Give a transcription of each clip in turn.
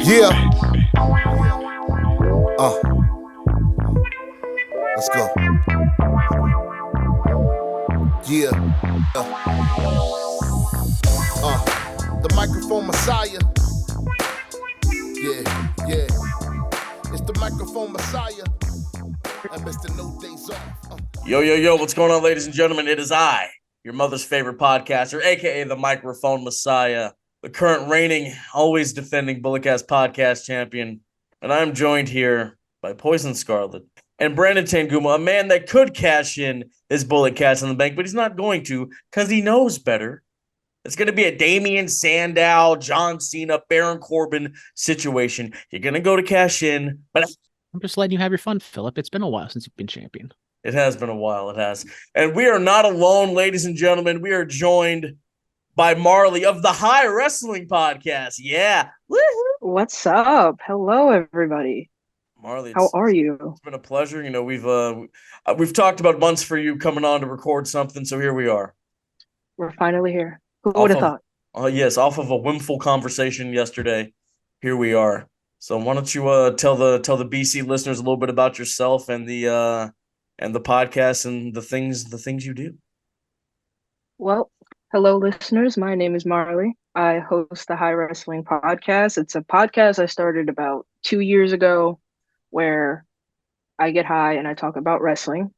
Yeah. Let's go. Yeah. The microphone messiah. Yeah. It's the microphone messiah. And Mr. No Days Off. Yo, what's going on, ladies and gentlemen? It is I, your mother's favorite podcaster, aka the microphone messiah, the current reigning, always defending Bulletcast podcast champion. And I'm joined here by Poison Scarlet and Brandon Tanguma, a man that could cash in his Bulletcast in the bank, but he's not going to because he knows better. It's going to be a Damian Sandow, John Cena, Baron Corbin situation. You're going to go to cash in, but I'm just letting you have your fun, Phillip. It's been a while since you've been champion. it has been a while. It has. And we are not alone, ladies and gentlemen. We are joined by Marlee of the High Wrestling Podcast. Yeah. Woo-hoo. What's up? Hello, everybody. Marlee, How are you? It's been a pleasure. You know, we've talked about months for you coming on to record something, so here we are. We're finally here. Who would have thought? Yes, off of a whimful conversation yesterday. Here we are. So why don't you tell the BC listeners a little bit about yourself and the podcast and the things you do. Well, hello, listeners. My name is Marlee. I host the High Wrestling Podcast. It's a podcast I started about 2 years ago where I get high and I talk about wrestling.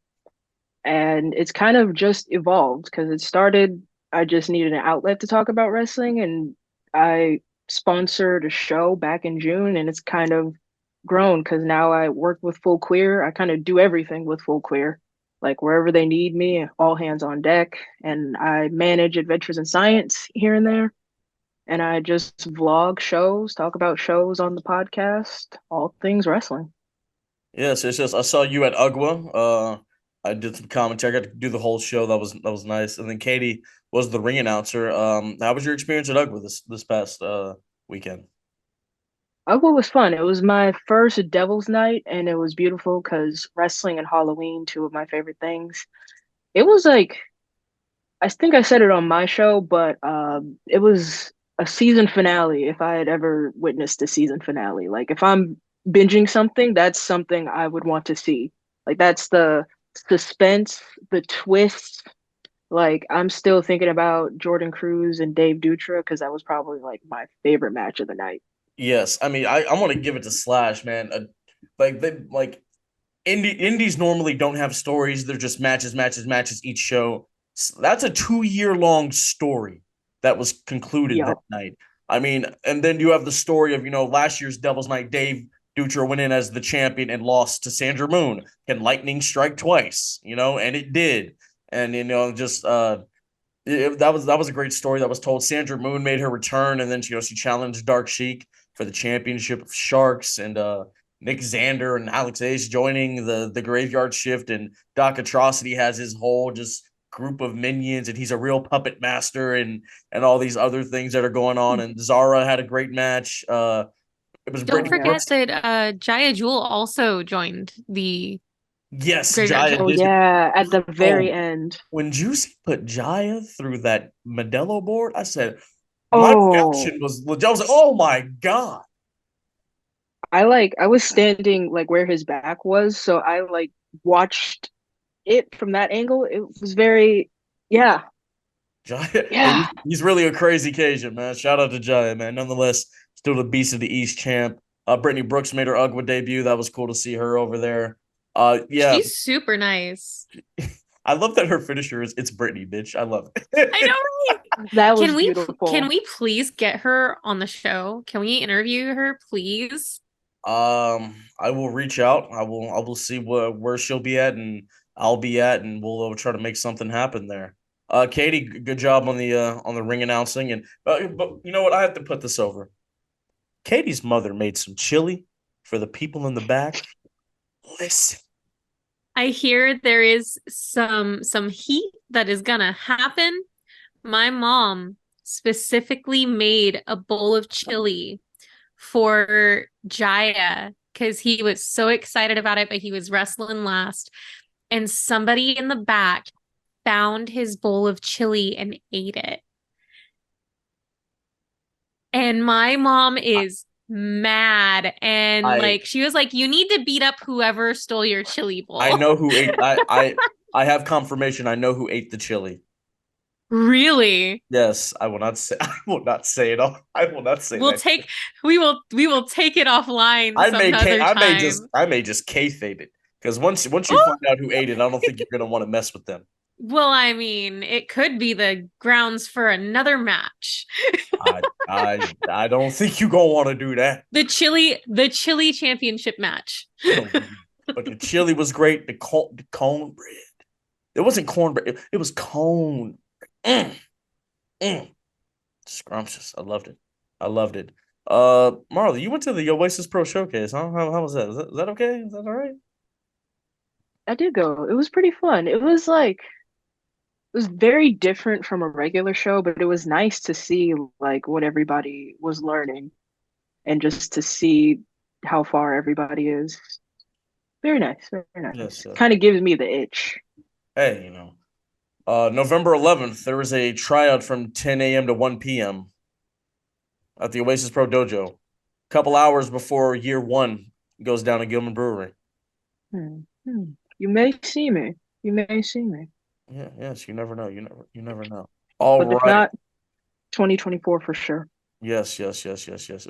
And it's kind of just evolved because it started, I just needed an outlet to talk about wrestling, and I sponsored a show back in June, and it's kind of grown because now I work with Full Queer. I kind of do everything with Full Queer, like wherever they need me, all hands on deck. And I manage Adventures in Science here and there. And I just vlog shows, talk about shows on the podcast, all things wrestling. Yes, it's just I saw you at UGWA. I did some commentary. I got to do the whole show. That was nice. And then Katie was the ring announcer. How was your experience at UGWA this past weekend? UGWA was fun. It was my first Devil's Night, and it was beautiful because wrestling and Halloween, two of my favorite things. It was like, I think I said it on my show, but it was a season finale if I had ever witnessed a season finale. Like, if I'm binging something, that's something I would want to see. Like, that's the suspense, the twist. Like, I'm still thinking about Jordan Cruz and Dave Dutra because that was probably like my favorite match of the night. Yes, I mean I want to give it to Slash, man. Indies normally don't have stories. They're just matches each show. That's a 2-year long story that was concluded Yep. that night. I mean, and then you have the story of, last year's Devil's Night. Dave Dutra went in as the champion and lost to Sandra Moon. Can lightning strike twice? And it did. And that was a great story that was told. Sandra Moon made her return, and then she challenged Dark Sheik for the championship of Sharks, and Nick Xander and Alex Ace joining the Graveyard Shift, and Doc Atrocity has his whole just group of minions, and he's a real puppet master, and all these other things that are going on. And Zara had a great match. It was Don't Brittany forget Brooks. that Jaya Jewel also joined the Yes, Graveyard Jaya Shift. Oh, did. yeah, at the very end. When Juicy put Jaya through that Modelo board, I said, my Oh, reaction was legit. I was like, oh my God. I was standing like where his back was, so I like watched it from that angle. It was very, yeah, Jaya, yeah. he's really a crazy Cajun, man. Shout out to Jaya, man. Nonetheless, still the Beast of the East champ. Brittany Brooks made her UGWA debut. That was cool to see her over there. Yeah, She's super nice. I love that her finisher is it's Brittany, bitch. I love it. I know, right? That was Can we beautiful. can we please get her on the show? Can we interview her, please? I will reach out. I will see where she'll be at, and I'll be at, and we'll try to make something happen there. Katie, good job on the ring announcing, and but you know what? I have to put this over. Katie's mother made some chili for the people in the back. Listen, I hear there is some heat that is gonna happen. My mom specifically made a bowl of chili for Jaya because he was so excited about it, but he was wrestling last. And somebody in the back found his bowl of chili and ate it. And my mom is mad, and like she was like, "You need to beat up whoever stole your chili bowl." I know who ate. I have confirmation. I know who ate the chili. Really? Yes, I will not say. I will not say it all. I will not say We'll that. take. We will take it offline some other time. I may just kayfabe it because once you Oh! find out who ate it, I don't think you're gonna want to mess with them. Well, I mean, it could be the grounds for another match. I don't think you gonna want to do that. The chili championship match. But the chili was great. The cornbread. It wasn't cornbread. It was cone. Scrumptious. I loved it. I loved it. Marlee, you went to the Oasis Pro Showcase, huh? How was that? Is that okay? Is that all right? I did go. It was pretty fun. It was very different from a regular show, but it was nice to see like what everybody was learning and just to see how far everybody is. Very nice, very nice. Yes. Kind of gives me the itch. Hey, November 11th, there was a tryout from 10 a.m. to 1 p.m. at the Oasis Pro Dojo. A couple hours before year one goes down at Gilman Brewery. You may see me. You may see me. Yeah, yes, you never know. You never know. But All if right. not, 2024 for sure. Yes.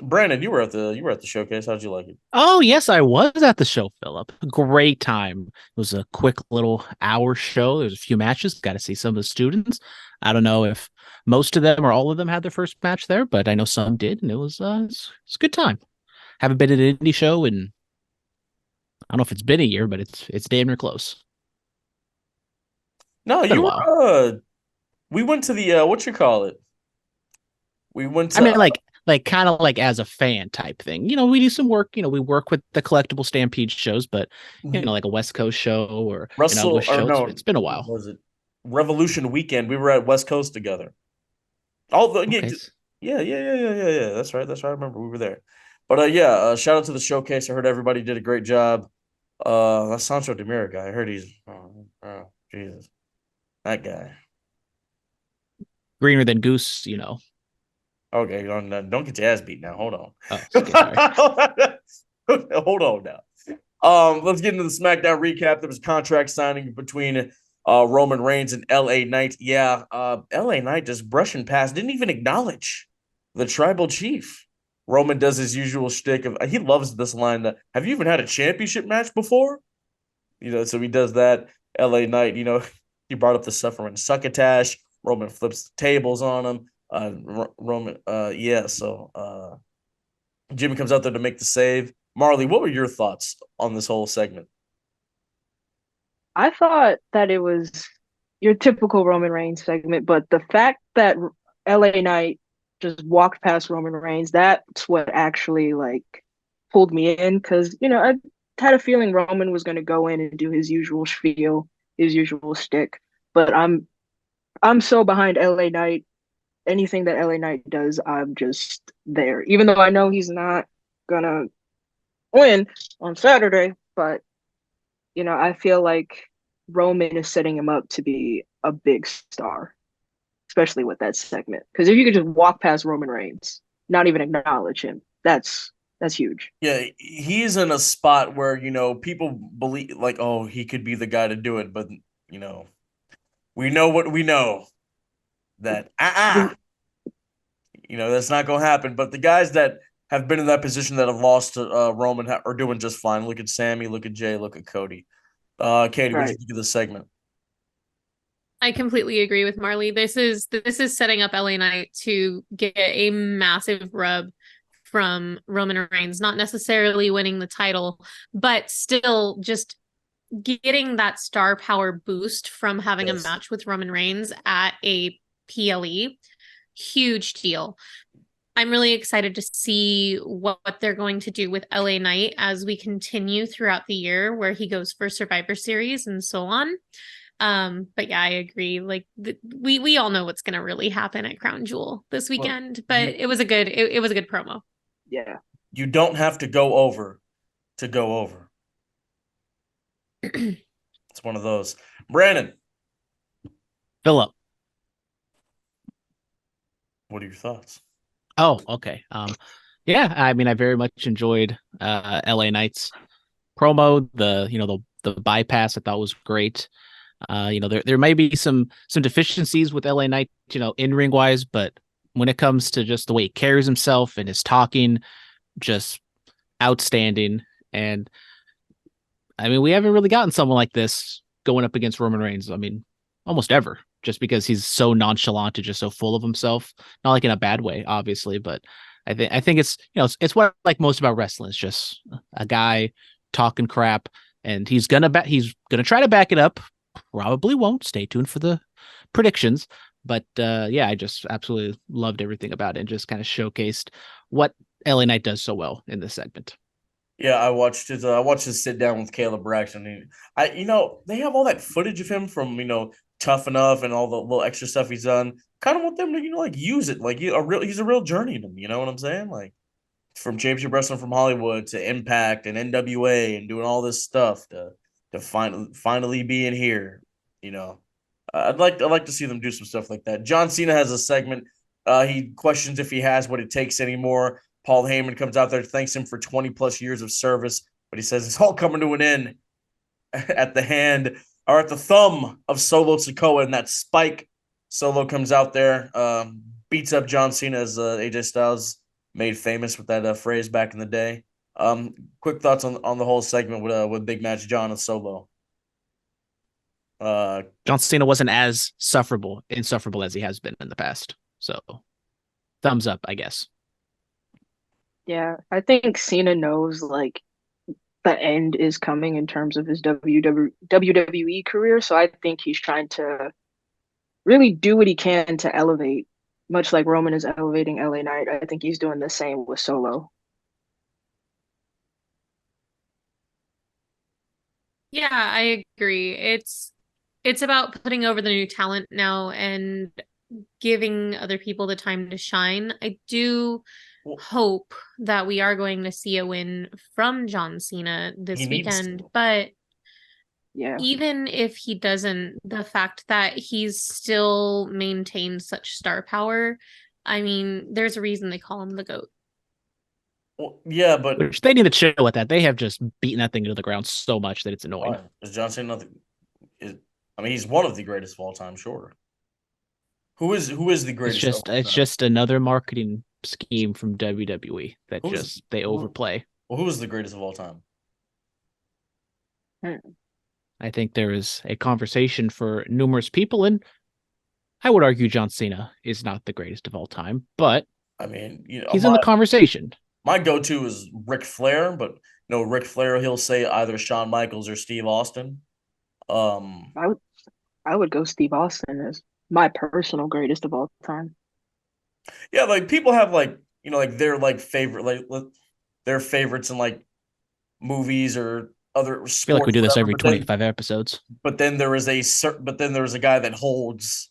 Brandon, you were at the showcase. How'd you like it? Oh, yes, I was at the show, Phillip. Great time. It was a quick little hour show. There's a few matches. Got to see some of the students. I don't know if most of them or all of them had their first match there, but I know some did, and it was a good time. Haven't been at an indie show, and I don't know if it's been a year, but it's damn near close. No, Been a you while. were. We went to the what you call it? We went to. I mean, like kind of like as a fan type thing. We do some work. We work with the collectible Stampede shows, but like a West Coast show or an English show. It's been a while. Was it Revolution Weekend? We were at West Coast together. Although, Okay. yeah. That's right. I remember we were there. But shout out to the showcase. I heard everybody did a great job. That Sancho Demira guy. I heard he's Jesus, that guy. Greener than Goose, Okay, don't get your ass beat now. Hold on. Oh, okay, sorry. Hold on now. Let's get into the SmackDown recap. There was a contract signing between Roman Reigns and LA Knight. Yeah, LA Knight just brushing past, didn't even acknowledge the tribal chief. Roman does his usual shtick of he loves this line that have you even had a championship match before? So he does that. LA Knight, he brought up the suffering succotash. Roman flips the tables on him. So Jimmy comes out there to make the save. Marlee, what were your thoughts on this whole segment? I thought that it was your typical Roman Reigns segment, but the fact that LA Knight just walked past Roman Reigns, that's what actually like pulled me in because I had a feeling Roman was going to go in and do his usual spiel, his usual shtick, but I'm so behind LA Knight. Anything that LA Knight does, I'm just there. Even though I know he's not gonna win on Saturday, but I feel like Roman is setting him up to be a big star, especially with that segment. Because if you could just walk past Roman Reigns, not even acknowledge him, that's huge. Yeah, he's in a spot where people believe like, oh, he could be the guy to do it, but we know what we know. That that's not gonna happen. But the guys that have been in that position that have lost to Roman are doing just fine. Look at Sammy, look at Jay, look at Cody. Katie, what did you think of this segment? I completely agree with Marlee. This is setting up LA Knight to get a massive rub from Roman Reigns, not necessarily winning the title, but still just getting that star power boost from having a match with Roman Reigns at a PLE. Huge deal. I'm really excited to see what they're going to do with LA Knight as we continue throughout the year where he goes for Survivor Series and so on. But yeah, I agree. Like we all know what's going to really happen at Crown Jewel this weekend, but it was a good promo. Yeah. You don't have to go over to go over. It's one of those. Brandon. Phillip. What are your thoughts? Oh, okay. Yeah, I mean, I very much enjoyed LA Knight's promo. The bypass I thought was great. There may be some deficiencies with LA Knight, in ring wise, but when it comes to just the way he carries himself and his talking, just outstanding. And I mean, we haven't really gotten someone like this going up against Roman Reigns. I mean, almost ever, just because he's so nonchalant and just so full of himself. Not like in a bad way, obviously, but I think it's it's what I like most about wrestling. It's just a guy talking crap, and he's gonna try to back it up. Probably won't. Stay tuned for the predictions. But yeah, I just absolutely loved everything about it and just kind of showcased what LA Knight does so well in this segment. Yeah, I watched his sit down with Caleb Braxton. They have all that footage of him from Tough Enough and all the little extra stuff he's done. Kind of want them to like use it. Like he's a real journeyman. You know what I'm saying? Like from Championship Wrestling from Hollywood to Impact and NWA and doing all this stuff to finally being here. You know, I'd like to see them do some stuff like that. John Cena has a segment. He questions if he has what it takes anymore. Paul Heyman comes out there, thanks him for 20 plus years of service, but he says it's all coming to an end at the hand or at the thumb of Solo Sikoa, and that spike. Solo comes out there, beats up John Cena as AJ Styles made famous with that phrase back in the day. Quick thoughts on the whole segment with Big Match John and Solo. John Cena wasn't as insufferable as he has been in the past. So, thumbs up, I guess. Yeah, I think Cena knows like the end is coming in terms of his WWE career. So I think he's trying to really do what he can to elevate, much like Roman is elevating LA Knight. I think he's doing the same with Solo. Yeah, I agree. It's about putting over the new talent now and giving other people the time to shine. I do hope that we are going to see a win from John Cena this weekend, but yeah, even if he doesn't, the fact that he's still maintained such star power, I mean, there's a reason they call him the GOAT. Well, yeah, but which they need to chill with that. They have just beaten that thing into the ground so much that it's annoying. Is John Cena nothing? I mean, he's one of the greatest of all time, sure. Who is the greatest? It's just another marketing scheme from WWE that they overplay. Well, who is the greatest of all time? I think there is a conversation for numerous people, and I would argue John Cena is not the greatest of all time, but I mean, he's in the conversation. My go-to is Ric Flair, but Ric Flair, he'll say either Shawn Michaels or Steve Austin. I would go Steve Austin as my personal greatest of all time. Yeah, like people have like their like favorite their favorites in like movies or other sports. I feel like we do this every 25 episodes. But then there is a guy that holds,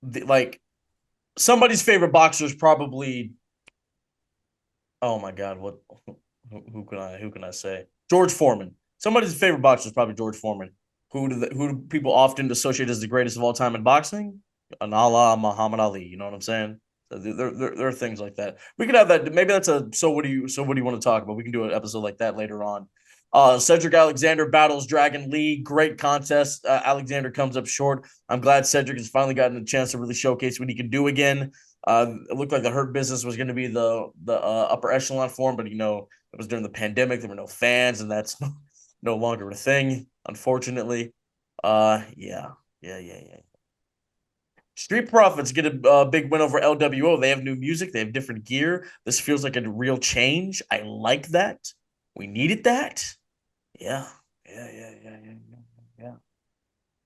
like somebody's favorite boxer is probably, oh my God, who can I say? George Foreman. Somebody's favorite boxer is probably George Foreman. Who do people often associate as the greatest of all time in boxing? An a la Muhammad Ali. You know what I'm saying? So there are things like that. We could have that. Maybe that's so what do you want to talk about? We can do an episode like that later on. Cedric Alexander battles Dragon Lee. Great contest. Alexander comes up short. I'm glad Cedric has finally gotten a chance to really showcase what he can do again. It looked like the Hurt Business was going to be the upper echelon for him, but it was during the pandemic. There were no fans, and that's no longer a thing, unfortunately. Yeah. Street Profits get a big win over LWO. They have new music. They have different gear. This feels like a real change. I like that. We needed that. Yeah.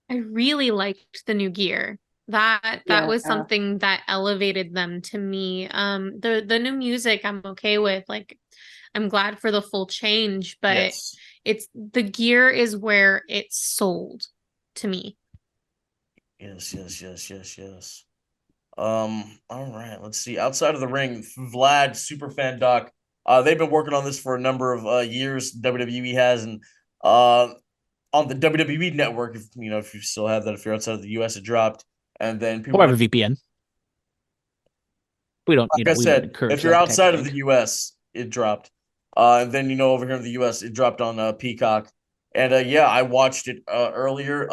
I really liked the new gear. That was something that elevated them to me. The new music I'm okay with. Like, I'm glad for the full change, but yes. It's the gear is where it's sold to me. Yes. All right. Let's see. Outside of the ring, Vlad, Superfan Doc. They've been working on this for a number of years. WWE has, and on the WWE network, if you still have that, if you're outside of the US, it dropped. And then people have a VPN. We don't, Like I we wouldn't said, encourage if you're that type outside of thing. the U.S., it dropped. And then over here in the U.S., it dropped on Peacock. And yeah, I watched it earlier.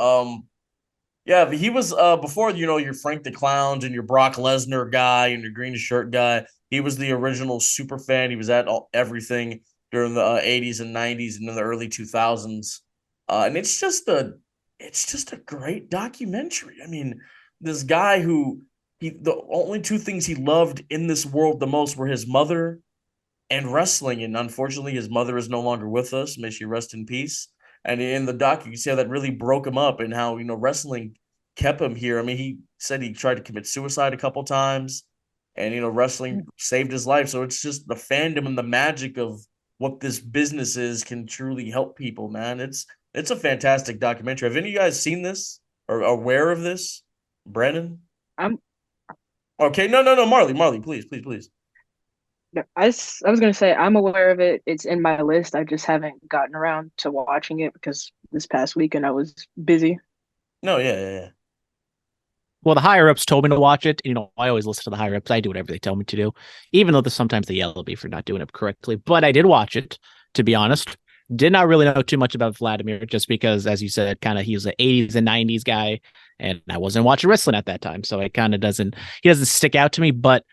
Yeah, he was before your Frank the Clowns and your Brock Lesnar guy and your green shirt guy. He was the original super fan. He was at everything during the 80s and 90s and in the early 2000s. And it's just a great documentary. I mean, this guy who the only two things he loved in this world the most were his mother and wrestling. And unfortunately, his mother is no longer with us. May she rest in peace. And in the doc, you can see how that really broke him up and how, wrestling kept him here. I mean, he said he tried to commit suicide a couple times and, wrestling saved his life. So it's just the fandom and the magic of what this business is can truly help people, man. It's a fantastic documentary. Have any of you guys seen this or aware of this? Brandon? I'm Okay. No. Marlee, please. I was gonna say I'm aware of it. It's in my list. I just haven't gotten around to watching it because this past weekend I was busy. No, yeah. Well, the higher ups told me to watch it. I always listen to the higher ups. I do whatever they tell me to do, even though sometimes they yell at me for not doing it correctly. But I did watch it, to be honest. Did not really know too much about Vladimir, just because, as you said, kind of he was an 80s and 90s guy, and I wasn't watching wrestling at that time, so it kind of doesn't stick out to me. But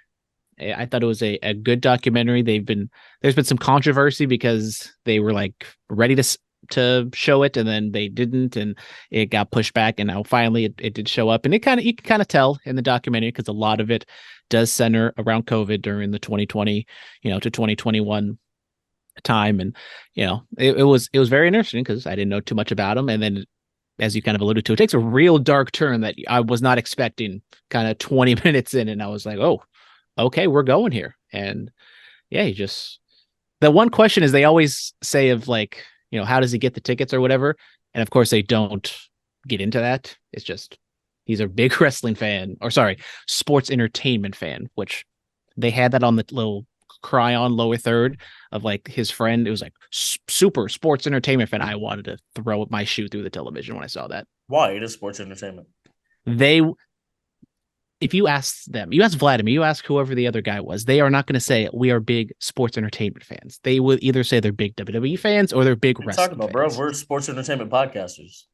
I thought it was a good documentary. There's been some controversy because they were like ready to show it and then they didn't, and it got pushed back, and now finally it did show up, and you can kind of tell in the documentary because a lot of it does center around COVID during the 2020 to 2021 time, and it was very interesting because I didn't know too much about him, and then as you kind of alluded to, it takes a real dark turn that I was not expecting kind of 20 minutes in, and I was like, oh, okay, we're going here. And yeah, the one question is they always say of like, how does he get the tickets or whatever? And of course they don't get into that. It's just, he's a big wrestling fan, or sorry, sports entertainment fan, which they had that on the little cryon lower third of like his friend. It was like super sports entertainment fan. I wanted to throw my shoe through the television when I saw that. Why? It is sports entertainment. If you ask them, you ask Vladimir, you ask whoever the other guy was, they are not going to say we are big sports entertainment fans. They will either say they're big WWE fans or they're big wrestling talking about, fans. Bro, we're sports entertainment podcasters.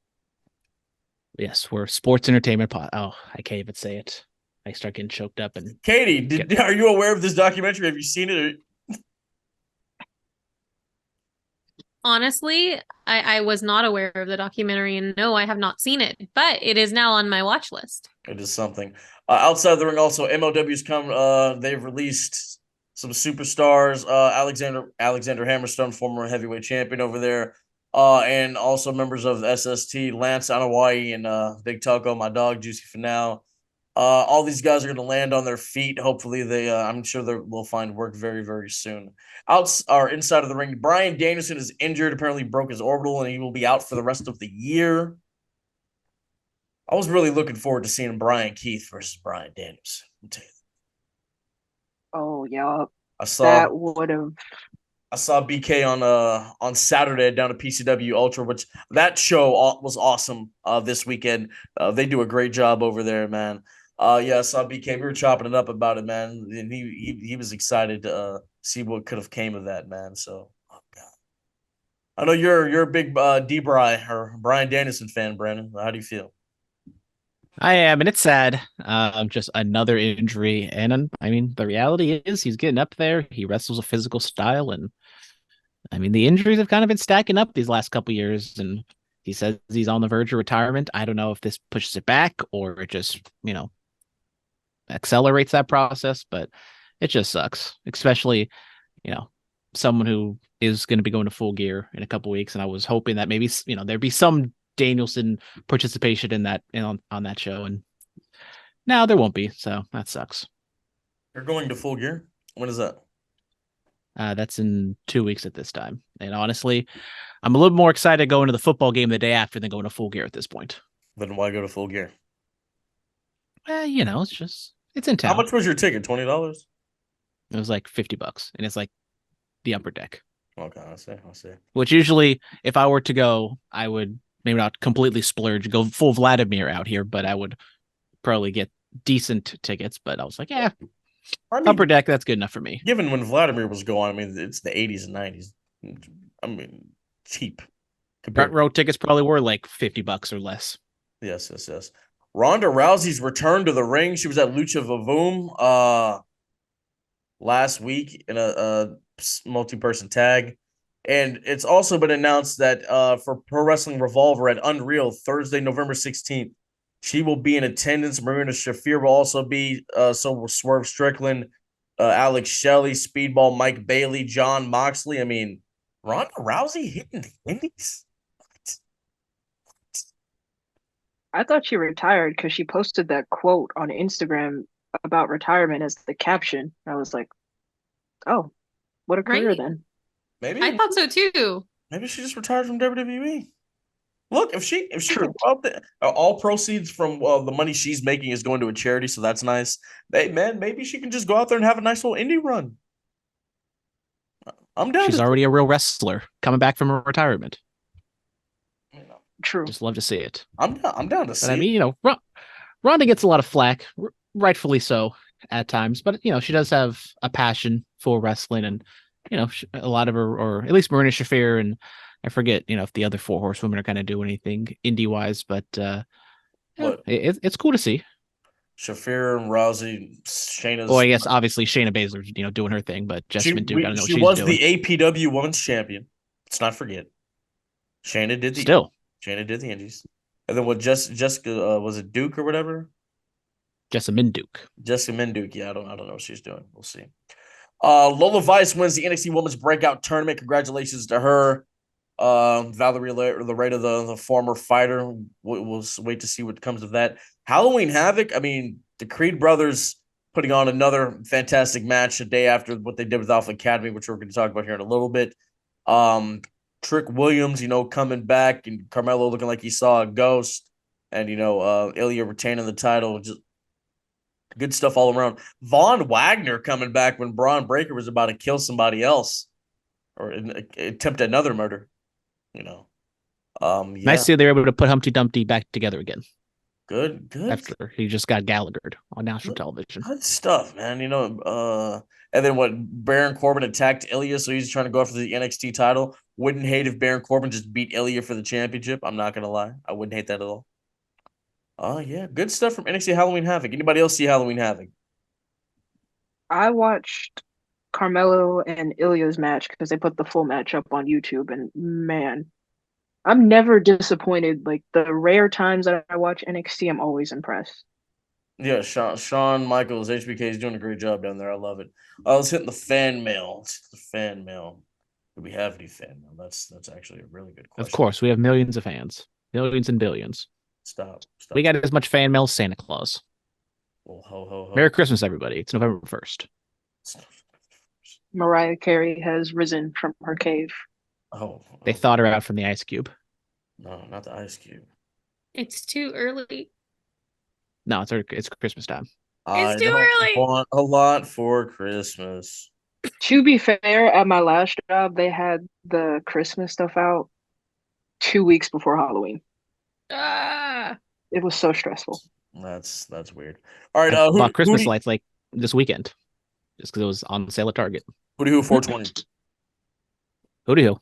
Yes, we're sports entertainment Oh, I can't even say it. I start getting choked up. And Katie, are you aware of this documentary? Have you seen it? Honestly, I was not aware of the documentary, and no, I have not seen it, but it is now on my watch list. It is something. Outside the ring, also MLW's come. They've released some superstars. Alexander Hammerstone, former heavyweight champion over there, and also members of SST, Lance Anoa'i and Big Taco, my dog, Juicy Finau. All these guys are going to land on their feet. Hopefully, I'm sure they'll find work very, very soon. Inside of the ring, Bryan Danielson is injured. Apparently, broke his orbital, and he will be out for the rest of the year. I was really looking forward to seeing Brian Keith versus Bryan Danielson. Oh yeah, I saw that would have. I saw BK on Saturday down at PCW Ultra, which that show was awesome. This weekend, they do a great job over there, man. Yeah, I saw BK. We were chopping it up about it, man, and he was excited to see what could have came of that, man. So, oh God, I know you're a big Bryan Danielson fan, Brandon. How do you feel? I am, and it's sad. Just another injury, and I mean, the reality is he's getting up there. He wrestles a physical style, and I mean, the injuries have kind of been stacking up these last couple years, and he says he's on the verge of retirement. I don't know if this pushes it back or it just, accelerates that process, but it just sucks, especially, someone who is going to be going to Full Gear in a couple weeks, and I was hoping that maybe, there'd be some Danielson participation in that on that show, and now there won't be, so that sucks. You're going to Full Gear? When is that? That's in 2 weeks at this time, and honestly, I'm a little more excited going to the football game the day after than going to Full Gear at this point. Then why go to Full Gear? It's in town. How much was your ticket? $20? It was like $50, and it's like the upper deck. Okay, I see. Which usually, if I were to go, I would maybe not completely splurge, go full Vladimir out here, but I would probably get decent tickets. But I was like, yeah, I mean, Upper Deck, that's good enough for me. given when Vladimir was going, I mean, it's the 80s and 90s. I mean, cheap. Front row tickets probably were like $50 or less. Yes. Ronda Rousey's return to the ring. She was at Lucha Vavoom last week in a multi-person tag. And it's also been announced that for Pro Wrestling Revolver at Unreal, Thursday, November 16th, she will be in attendance. Marina Shafir will also be, so will Swerve Strickland, Alex Shelley, Speedball, Mike Bailey, John Moxley. I mean, Ronda Rousey hitting the Indies? I thought she retired because she posted that quote on Instagram about retirement as the caption. I was like, oh, what a career Right? then. Maybe I thought so too. maybe she just retired from WWE. Look, if she True. can go out there, all proceeds from the money she's making is going to a charity, so that's nice. Hey man, maybe she can just go out there and have a nice little indie run. I'm down. She's already a real wrestler coming back from her retirement. True. Just love to see it. I'm down to see. But I mean, Ronda gets a lot of flack, rightfully so at times. But she does have a passion for wrestling, and a lot of her, or at least Marina Shafir, and I forget, if the other four horsewomen are kind of doing anything indie wise. But it's cool to see. Shafir and Rousey, Shayna's. Well, I guess obviously Shayna Baszler's doing her thing, but Jessamine Duke, I don't know what she's was doing. the APW Women's Champion. Let's not forget. Shayna did the Indies, and then what? Jessica was it Duke or whatever? Jessamine Duke. Jessamine Duke. Yeah, I don't know what she's doing. We'll see. Lola Vice wins the NXT Women's Breakout Tournament. Congratulations to her. Valerie Laredo, the former fighter. We'll wait to see what comes of that. Halloween Havoc. I mean, the Creed brothers putting on another fantastic match a day after what they did with Alpha Academy, which we're going to talk about here in a little bit. Trick Williams, coming back, and Carmelo looking like he saw a ghost, and Ilya retaining the title. Just good stuff all around. Von Wagner coming back when Braun Breaker was about to kill somebody else or attempt another murder. Yeah. Nice to see they're able to put Humpty Dumpty back together again. Good. After he just got Gallaghered on national television. Good stuff, man. And then what? Baron Corbin attacked Ilya, so he's trying to go after the NXT title. Wouldn't hate if Baron Corbin just beat Ilya for the championship. I'm not gonna lie, I wouldn't hate that at all. Yeah, good stuff from NXT Halloween Havoc. Anybody else see Halloween Havoc? I watched Carmelo and Ilya's match because they put the full match up on YouTube, and man, I'm never disappointed. Like the rare times that I watch NXT, I'm always impressed. Yeah, Shawn Michaels, HBK is doing a great job down there. I love it. Let's hit the fan mail. Do we have any fan mail? That's actually a really good question. Of course, we have millions of fans, millions and billions. Stop. We got as much fan mail as Santa Claus. Well, ho. Merry Christmas, everybody. It's November 1st. Mariah Carey has risen from her cave. They thawed her out from the ice cube. No, not the ice cube. It's too early. No, it's Christmas time. It's too early. I want a lot for Christmas. To be fair, at my last job, they had the Christmas stuff out 2 weeks before Halloween. It was so stressful. That's weird. All right, I bought Christmas lights like this weekend, just because it was on sale at Target. Who 420? Who?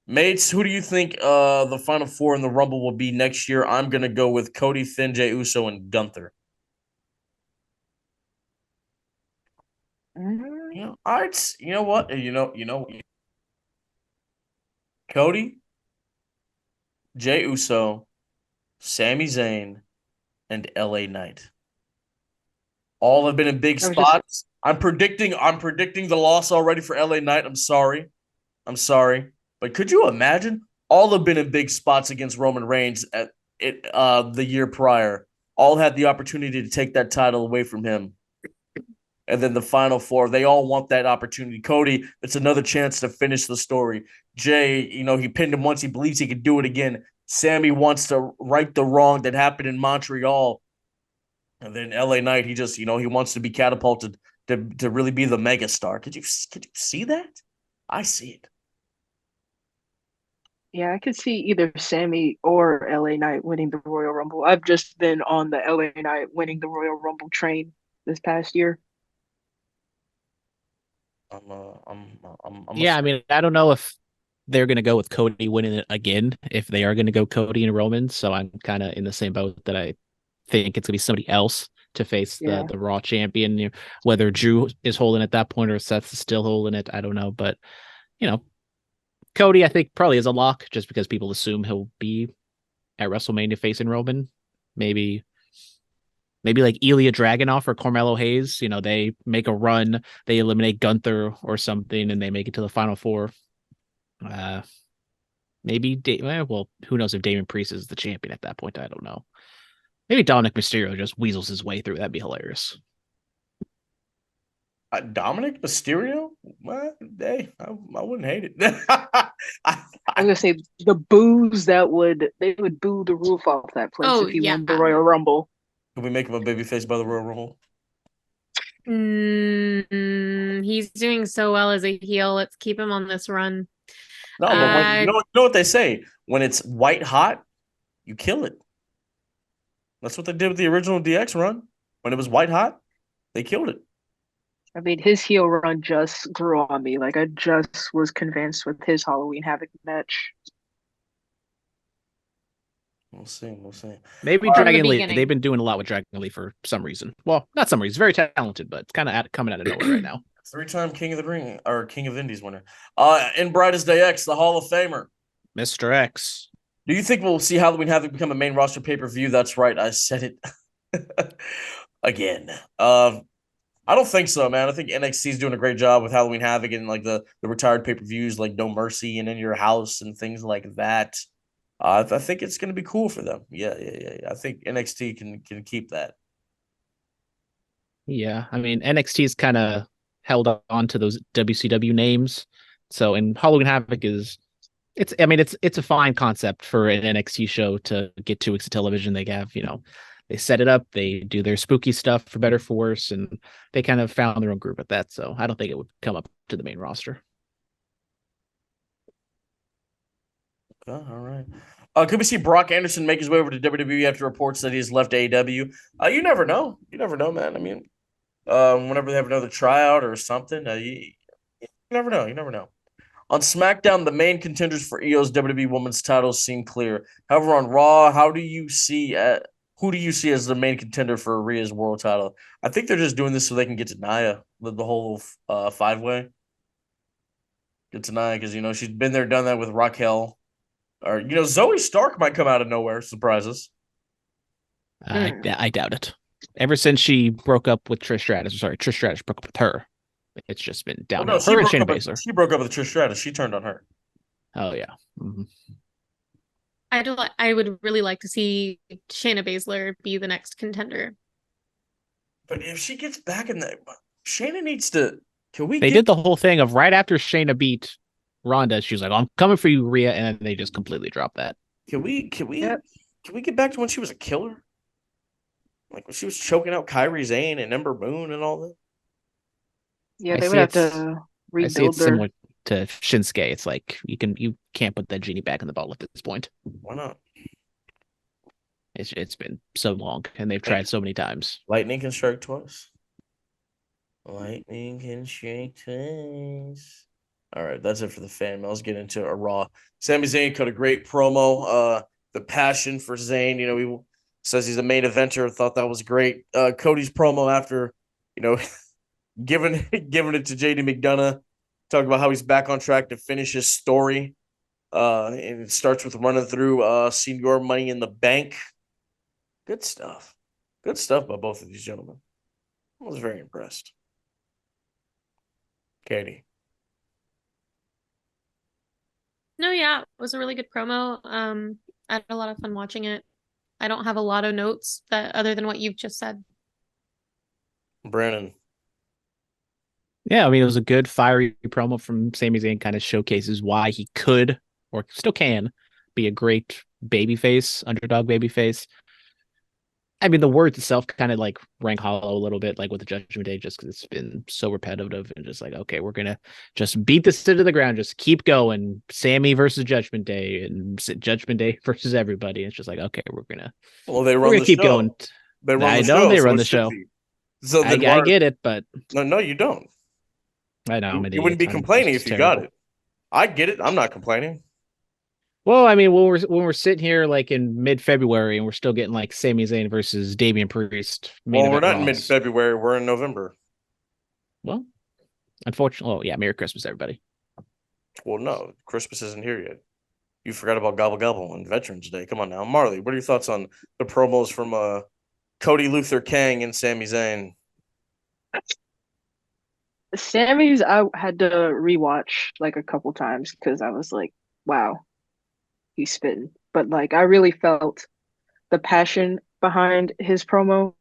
Mates, who do you think the Final Four in the Rumble will be next year? I'm gonna go with Cody, Finn, Jey Uso, and Gunther. You know what? Cody, Jey Uso, Sami Zayn, and LA Knight. All have been in big spots. I'm predicting the loss already for LA Knight. I'm sorry. But could you imagine? All have been in big spots against Roman Reigns at the year prior. All had the opportunity to take that title away from him. And then the Final Four, they all want that opportunity. Cody, it's another chance to finish the story. Jay, he pinned him once. He believes he could do it again. Sammy wants to right the wrong that happened in Montreal. And then LA Knight, he just, he wants to be catapulted to really be the megastar. Could you see that? I see it. Yeah, I could see either Sammy or LA Knight winning the Royal Rumble. I've just been on the LA Knight winning the Royal Rumble train this past year. Yeah, I mean, I don't know if they're going to go with Cody winning it again, if they are going to go Cody and Roman. So I'm kind of in the same boat that I think it's going to be somebody else to face Yeah. the Raw champion. Whether Drew is holding at that point or Seth is still holding it, I don't know. But, Cody, I think, probably is a lock just because people assume he'll be at WrestleMania facing Roman. Maybe like Ilya Dragunov or Carmelo Hayes. They make a run, they eliminate Gunther or something, and they make it to the Final Four. Maybe who knows if Damon Priest is the champion at that point? I don't know. Maybe Dominic Mysterio just weasels his way through. That'd be hilarious. Dominic Mysterio? Well, hey, I wouldn't hate it. I was gonna say the boos they would boo the roof off that place if he won the Royal Rumble. Could we make him a babyface by the Royal Rumble? He's doing so well as a heel. Let's keep him on this run. No, but you know what they say? When it's white hot, you kill it. That's what they did with the original DX run. When it was white hot, they killed it. I mean, his heel run just grew on me. Like, I just was convinced with his Halloween Havoc match. We'll see. Maybe Dragon Lee. They've been doing a lot with Dragon Lee for some reason. Well, not some reason. He's very talented, but it's kind of coming out of nowhere right now. 3-time King of the Ring or King of Indies winner. In Brightest Day X, the Hall of Famer, Mr. X. Do you think we'll see Halloween Havoc become a main roster pay-per-view? That's right. I said it again. I don't think so, man. I think NXT is doing a great job with Halloween Havoc and like the retired pay-per-views like No Mercy and In Your House and things like that. I think it's going to be cool for them. Yeah. I think NXT can keep that. Yeah, I mean NXT's kind of held on to those WCW names. So, and Halloween Havoc it's a fine concept for an NXT show to get 2 weeks of television. They have, they set it up, they do their spooky stuff for better for worse, and they kind of found their own group at that. So I don't think it would come up to the main roster. Okay, all right. Could we see Brock Anderson make his way over to WWE after reports that he's left AEW? You never know. You never know, man. I mean, whenever they have another tryout or something, you never know. You never know. On SmackDown, the main contenders for EO's WWE Women's titles seem clear. However, on Raw, who do you see as the main contender for Rhea's world title? I think they're just doing this so they can get to Nia, the whole 5-way. Get to Nia because she's been there, done that with Raquel. Or Zoe Stark might come out of nowhere, surprise us. I doubt it. Ever since she broke up with Trish Stratus broke up with her. It's just been downhill. Her and Shayna Baszler. She broke up with Trish Stratus. She turned on her. Oh yeah. Mm-hmm. I would really like to see Shayna Baszler be the next contender. But if she gets back in that, Shayna needs to. They did the whole thing of right after Shayna beat Ronda, she was like, "I'm coming for you, Rhea," and then they just completely dropped that. Can we get back to when she was a killer? Like when she was choking out Kairi Sane and Ember Moon and all that? Yeah, they would have to rebuild I see it's similar to Shinsuke. It's like you can't put that genie back in the bottle at this point. Why not? It's been so long, and they've tried so many times. Lightning can strike twice. Lightning can strike twice. All right, that's it for the fan mail. Let's get into a Raw. Sami Zayn cut a great promo. The passion for Zayn, he says he's a main eventer. Thought that was great. Cody's promo after, giving it to JD McDonough, talking about how he's back on track to finish his story. And it starts with running through Senior Money in the Bank. Good stuff. Good stuff by both of these gentlemen. I was very impressed. Katie. No, yeah, it was a really good promo. I had a lot of fun watching it. I don't have a lot of notes other than what you've just said. Brandon. Yeah, I mean, it was a good, fiery promo from Sami Zayn, kind of showcases why he could, or still can, be a great babyface, underdog babyface. I mean, the words itself kind of like rang hollow a little bit, like with the Judgment Day, just because it's been so repetitive and just like, okay, we're going to just beat this into the ground, just keep going. Sammy versus Judgment Day and Judgment Day versus everybody. It's just like, okay, we're going to keep going. They run I the know show, they run the show. So I get it, but no, you don't. I know I'm an You wouldn't be idiot. I'm complaining just if you got terrible. it. I get it. I'm not complaining. Well, I mean, when we're sitting here like in mid-February and we're still getting like Sami Zayn versus Damian Priest main Well, we're event not in Raws. mid-February. We're in November. Well, unfortunately, oh yeah, Merry Christmas, everybody. Well, no, Christmas isn't here yet. You forgot about Gobble Gobble on Veterans Day. Come on now. Marlee, what are your thoughts on the promos from Cody Luther Kang and Sami Zayn? Sammy's I had to rewatch like a couple times because I was like, wow, he's spitting. But like I really felt the passion behind his promo.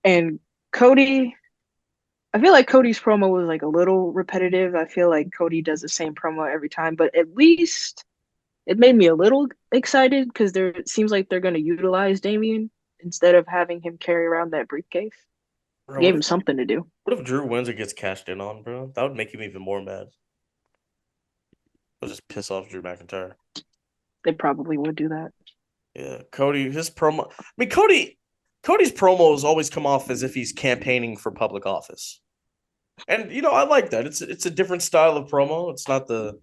And Cody, I feel like Cody's promo was like a little repetitive. I feel like Cody does the same promo every time, but at least it made me a little excited because there it seems like they're going to utilize Damian instead of having him carry around that briefcase. Bro, Gave him something to do. what if Drew wins and gets cashed in on, bro? That would make him even more mad. It'll just piss off Drew McIntyre. They probably would do that. Yeah, Cody, his promo. I mean, Cody's promos always come off as if he's campaigning for public office, and I like that. It's a different style of promo. It's not the,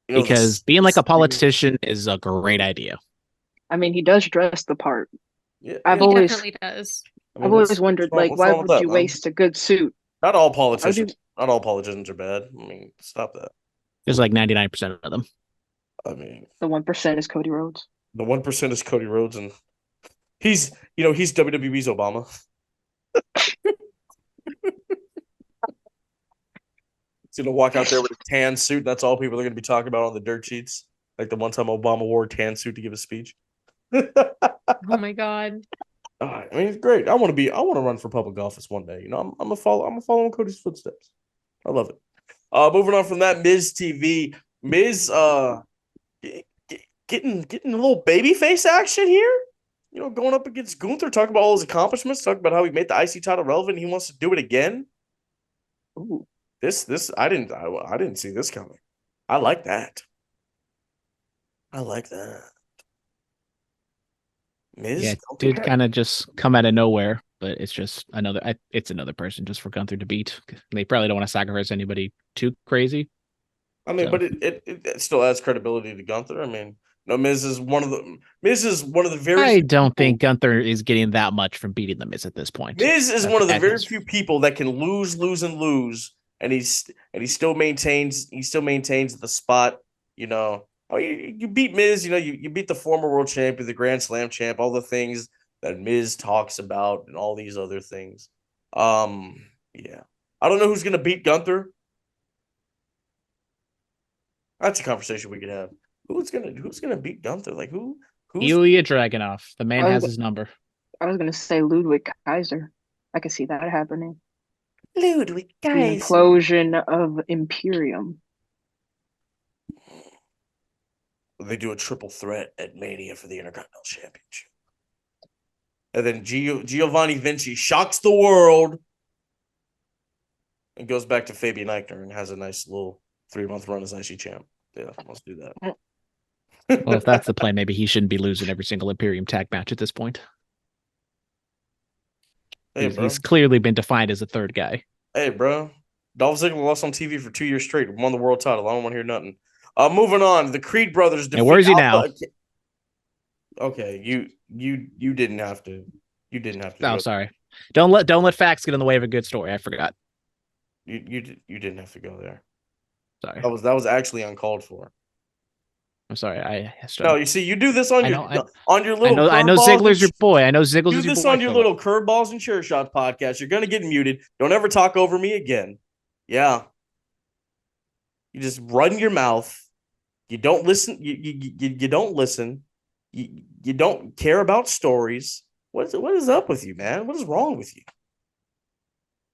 Because being like a politician is a great idea. I mean, he does dress the part. Yeah, I've He always definitely does. I mean, I've always wondered, like, what's why wrong with would that, you man? waste a good suit? Not all Why would you? politicians. Not all politicians are bad. I mean, stop that. There's like 99% of them. I mean, The 1% is Cody Rhodes. the 1% is Cody Rhodes, and he's WWE's Obama. He's gonna walk out there with a tan suit. That's all people are gonna be talking about on the dirt sheets. Like the one time Obama wore a tan suit to give a speech. Oh my god. I mean, it's great. I want to run for public office one day. I'm gonna follow in Cody's footsteps. I love it. Moving on from that, Miz TV. Miz getting a little babyface action here. Going up against Gunther, talking about all his accomplishments, talking about how he made the IC title relevant. He wants to do it again. Ooh. This I didn't see this coming. I like that. Miz, Yeah, it did kind of just come out of nowhere, but it's just another person just for Gunther to beat. They probably don't want to sacrifice anybody too crazy. I mean, So. but it still adds credibility to Gunther. I mean, no, Miz is one of the very. I few don't people- think Gunther is getting that much from beating the Miz at this point. Miz is one of the At very his- few people that can lose, and he still maintains the spot. You beat Miz. You beat the former world champion, the Grand Slam champ, all the things that Miz talks about, and all these other things. Yeah, I don't know who's gonna beat Gunther. That's a conversation we could have. Who's gonna beat Gunther? Like who's Ilya Dragunov. The man Oh, has his number. I was gonna say Ludwig Kaiser. I could see that happening. Ludwig The implosion of Imperium. They do a triple threat at Mania for the Intercontinental Championship. And then Giovanni Vinci shocks the world and goes back to Fabian Eichner and has a nice little 3-month run as IC champ. Yeah, let's do that. Well, if that's the plan, maybe he shouldn't be losing every single Imperium tag match at this point. Hey, bro. He's clearly been defined as a third guy. Hey, bro. Dolph Ziggler lost on TV for 2 years straight. Won the world title. I don't want to hear nothing. Moving on. The Creed brothers defeat And where's he now? Okay, you didn't have to. You didn't have to. Oh, go. sorry. Don't let facts get in the way of a good story. I forgot. You didn't have to go there. Sorry. That was actually uncalled for. I'm sorry. No, you see, you do this on your little. I know Ziggler's your boy. I know Ziggler's do your this boy. on your little curveballs and chair shots podcast. You're gonna get muted. Don't ever talk over me again. Yeah. You just run your mouth. You don't listen. You don't listen. You don't care about stories. What is up with you, man? What is wrong with you?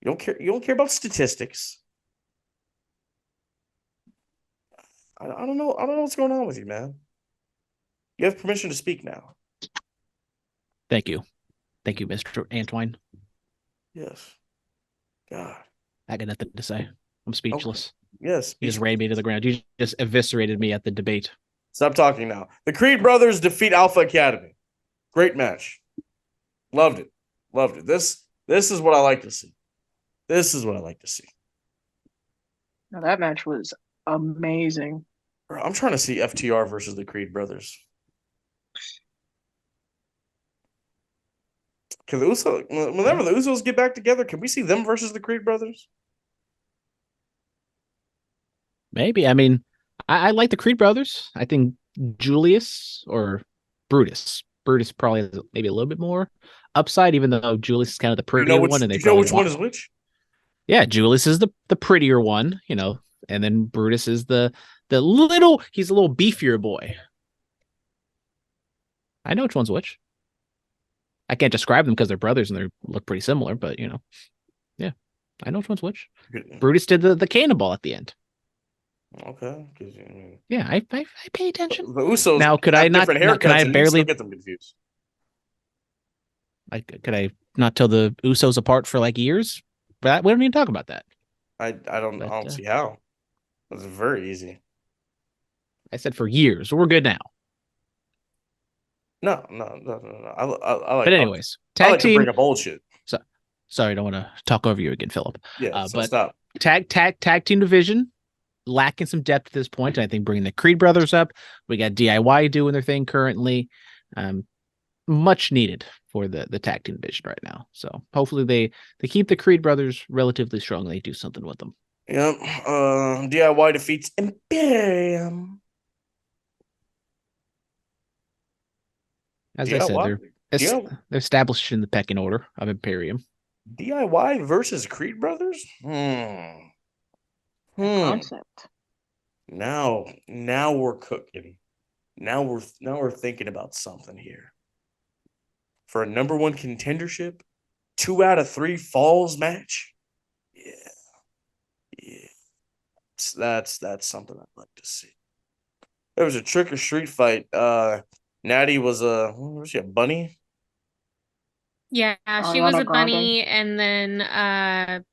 You don't care about statistics. I don't know. I don't know what's going on with you, man. You have permission to speak now. Thank you, Mr. Antwine. Yes. God. I got nothing to say. I'm speechless. Okay. Yes. You just ran me to the ground. You just eviscerated me at the debate. Stop talking now. The Creed brothers defeat Alpha Academy. Great match. Loved it. This is what I like to see. This is what I like to see. Now, that match was amazing. Bro, I'm trying to see FTR versus the Creed brothers. Can the whenever the Usos get back together, can we see them versus the Creed brothers? Maybe. I mean, I like the Creed brothers. I think Julius or Brutus. Brutus probably has maybe a little bit more upside, even though Julius is kind of the prettier one, and they you know probably which one is which? Yeah, Julius is the prettier one, and then Brutus is the little. He's a little beefier boy. I know which one's which. I can't describe them because they're brothers and they look pretty similar, but yeah, I know which one's which. Brutus did the cannonball at the end. Okay. Yeah, I pay attention. The Usos now could I not? Could I barely get them confused? Could I not tell the Usos apart for like years? But we don't need to talk about that. I don't see how. That's very easy. I said for years. We're good now. No. I like. But anyways, I like to bring up old shit. So, sorry, I don't want to talk over you again, Phillip. Yeah, but stop. Tag team division lacking some depth at this point. And I think bringing the Creed brothers up, we got DIY doing their thing currently. Much needed for the tag team division right now. So hopefully they keep the Creed brothers relatively strong. And they do something with them. Yep. DIY defeats Imperium. As I said, they're established in the pecking order of Imperium. DIY versus Creed brothers? Concept. Now we're cooking. Now we're thinking about something here. For a number one contendership, 2 out of 3 falls match. Yeah. That's something I'd like to see. There was a trick or street fight. Natty was she a bunny? Yeah, she was a bunny, and then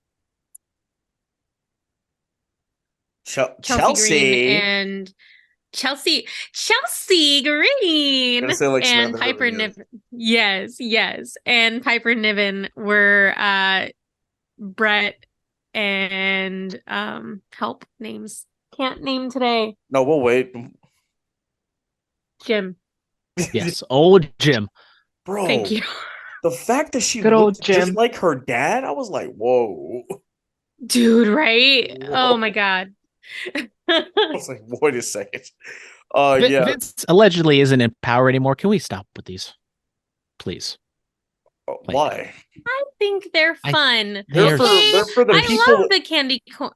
Chelsea Green and Chelsea Green like and Piper Niven. Yes, and Piper Niven were Brett and help names. Can't name today. No, we'll wait. Jim. Yes, old Jim. Bro. Thank you. The fact that she Good looks old Jim. just like her dad, I was like, whoa. Dude, right? Whoa. Oh my god. I was like, wait a second. Yeah. Vince allegedly isn't in power anymore. Can we stop with these? Please. Why? I think they're fun. They're for the people. I love the candy corn.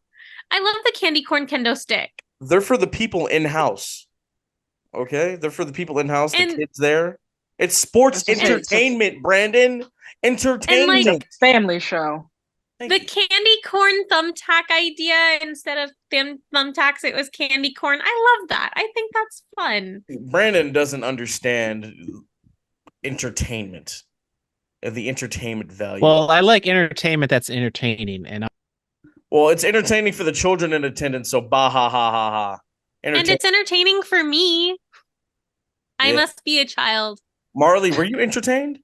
I love the candy corn kendo stick. They're for the people in house. Okay, they're for the people in house. The kids there. It's sports entertainment, Brandon. Entertainment. Like, family show. The candy corn thumbtack idea, instead of thumbtacks, it was candy corn. I love that. I think that's fun. Brandon doesn't understand entertainment and the entertainment value. Well, I like entertainment that's entertaining, well, it's entertaining for the children in attendance. So bah ha ha ha ha. And it's entertaining for me. I must be a child. Marlee, were you entertained?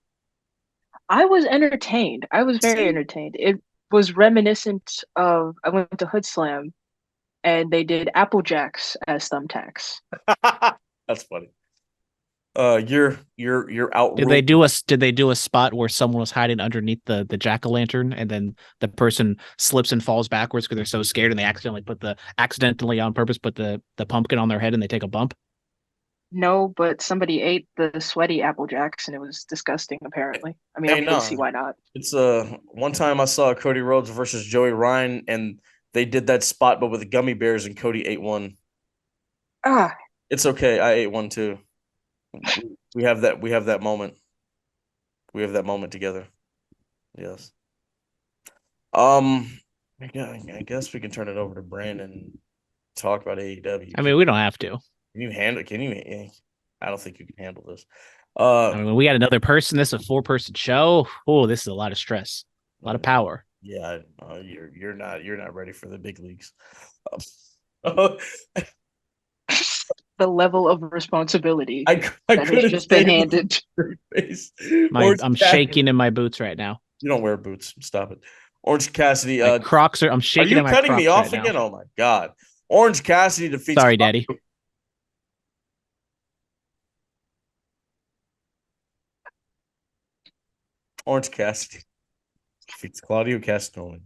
I was entertained. I was very entertained. It was reminiscent of, I went to Hood Slam and they did Apple Jacks as thumbtacks. That's funny. You're out. Did they do a spot where someone was hiding underneath the jack-o'-lantern and then the person slips and falls backwards because they're so scared and they accidentally on purpose put the pumpkin on their head and they take a bump? No, but somebody ate the sweaty Apple Jacks and it was disgusting, apparently. I mean, I can see why not. It's one time I saw Cody Rhodes versus Joey Ryan and they did that spot but with gummy bears and Cody ate one. It's okay. I ate one too. We have that moment. We have that moment together. Yes. I guess we can turn it over to Brandon and talk about AEW. I mean, we don't have to. Can you? I don't think you can handle this. I mean, we got another person. This is a 4-person show. Oh, this is a lot of stress, a lot of power. Yeah, you're not ready for the big leagues. The level of responsibility I that has just been handed. I'm shaking in my boots right now. You don't wear boots. Stop it. Orange Cassidy. My Crocs I'm Are shaking you at my cutting me Crocs off right again? now. Oh my god! Orange Cassidy defeats. Sorry, Daddy. Orange Cassidy defeats Claudio Castagnoli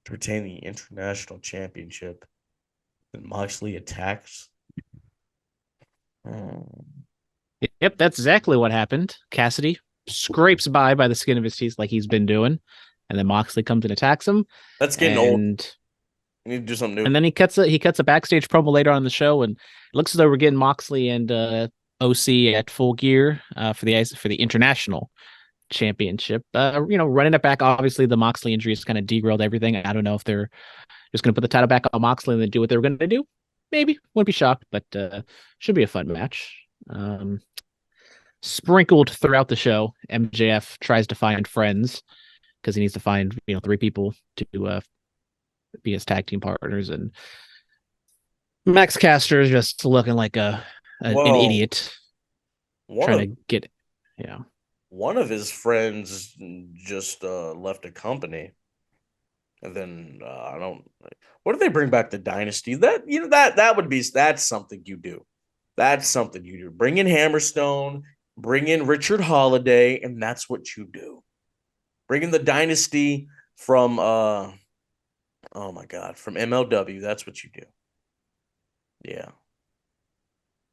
to retain the international championship. And Moxley attacks. Yep, that's exactly what happened. Cassidy scrapes by the skin of his teeth like he's been doing, and then Moxley comes and attacks him. That's getting old. You need to do something new. And then he cuts a backstage promo later on in the show, and it looks as though we're getting Moxley and OC at Full Gear for the international championship. Running it back. Obviously, the Moxley injury has kind of derailed everything. I don't know if they're just going to put the title back on Moxley and then do what they were going to do. Maybe, wouldn't be shocked, but should be a fun match. Sprinkled throughout the show, MJF tries to find friends because he needs to find 3 people to be his tag team partners, and Max Caster is just looking like an idiot trying to get. One of his friends just left a company, and then I don't. What if they bring back the Dynasty? That's something you do. That's something you do. Bring in Hammerstone, bring in Richard Holiday, and that's what you do. Bring in the Dynasty from from MLW. That's what you do. Yeah.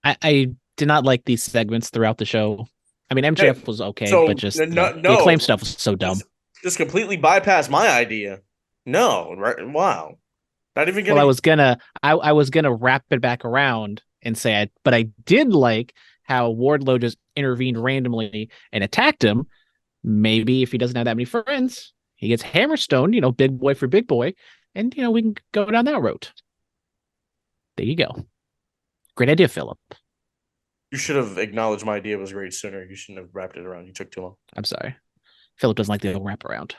I did not like these segments throughout the show. I mean, MJF was okay, but just the Acclaim stuff was so dumb. Just completely bypassed my idea. No, right? Wow. Not even gonna. Well, I was gonna wrap it back around and say, but I did like how Wardlow just intervened randomly and attacked him. Maybe if he doesn't have that many friends, he gets Hammerstone, big boy for big boy, and we can go down that road. There you go. Great idea, Phillip. You should have acknowledged my idea was great sooner. You shouldn't have wrapped it around. You took too long. I'm sorry. Phillip doesn't like the old wrap around.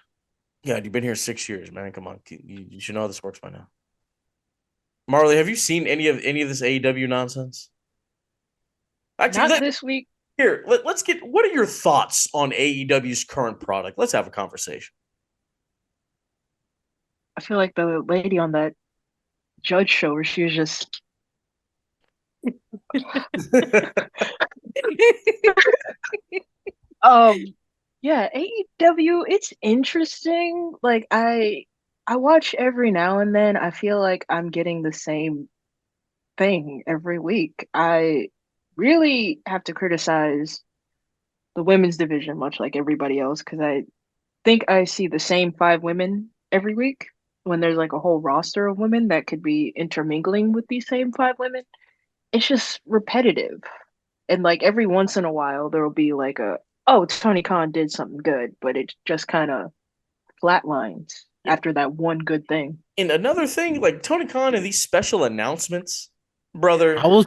Yeah, you've been here 6 years, man. Come on. You should know how this works by now. Marlee, have you seen any of this AEW nonsense? Actually, not this week. Here, let's get. What are your thoughts on AEW's current product? Let's have a conversation. I feel like the lady on that Judge show where she was just. Yeah, AEW, it's interesting. Like I watch every now and then. I feel like I'm getting the same thing every week. I really have to criticize the women's division, much like everybody else, because I think I see the same 5 women every week when there's like a whole roster of women that could be intermingling with these same 5 women. It's just repetitive. And like every once in a while there will be like Tony Khan did something good, but it just kind of flatlines after that one good thing. And another thing, like Tony Khan and these special announcements, brother. I was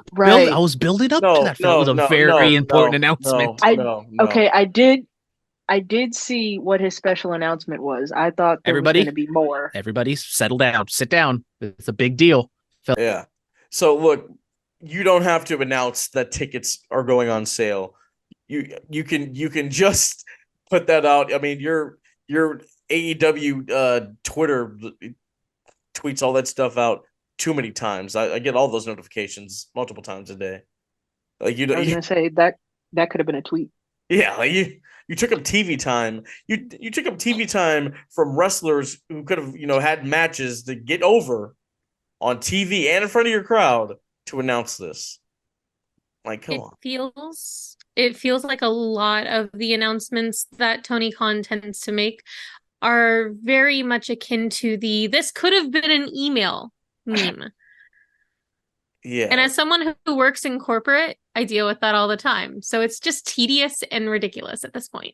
building up to that. It was a very important announcement. Okay, I did see what his special announcement was. I thought there was going to be more. Everybody settle down. Sit down. It's a big deal. Yeah. So look, you don't have to announce that tickets are going on sale. You can just put that out. I mean, your AEW Twitter tweets all that stuff out too many times. I get all those notifications multiple times a day. Like I was gonna say that could have been a tweet. Yeah, like you took up TV time. You took up TV time from wrestlers who could have had matches to get over on TV and in front of your crowd to announce this. Like, come on. It feels like a lot of the announcements that Tony Khan tends to make are very much akin to this could have been an email meme. Yeah. And as someone who works in corporate, I deal with that all the time. So it's just tedious and ridiculous at this point.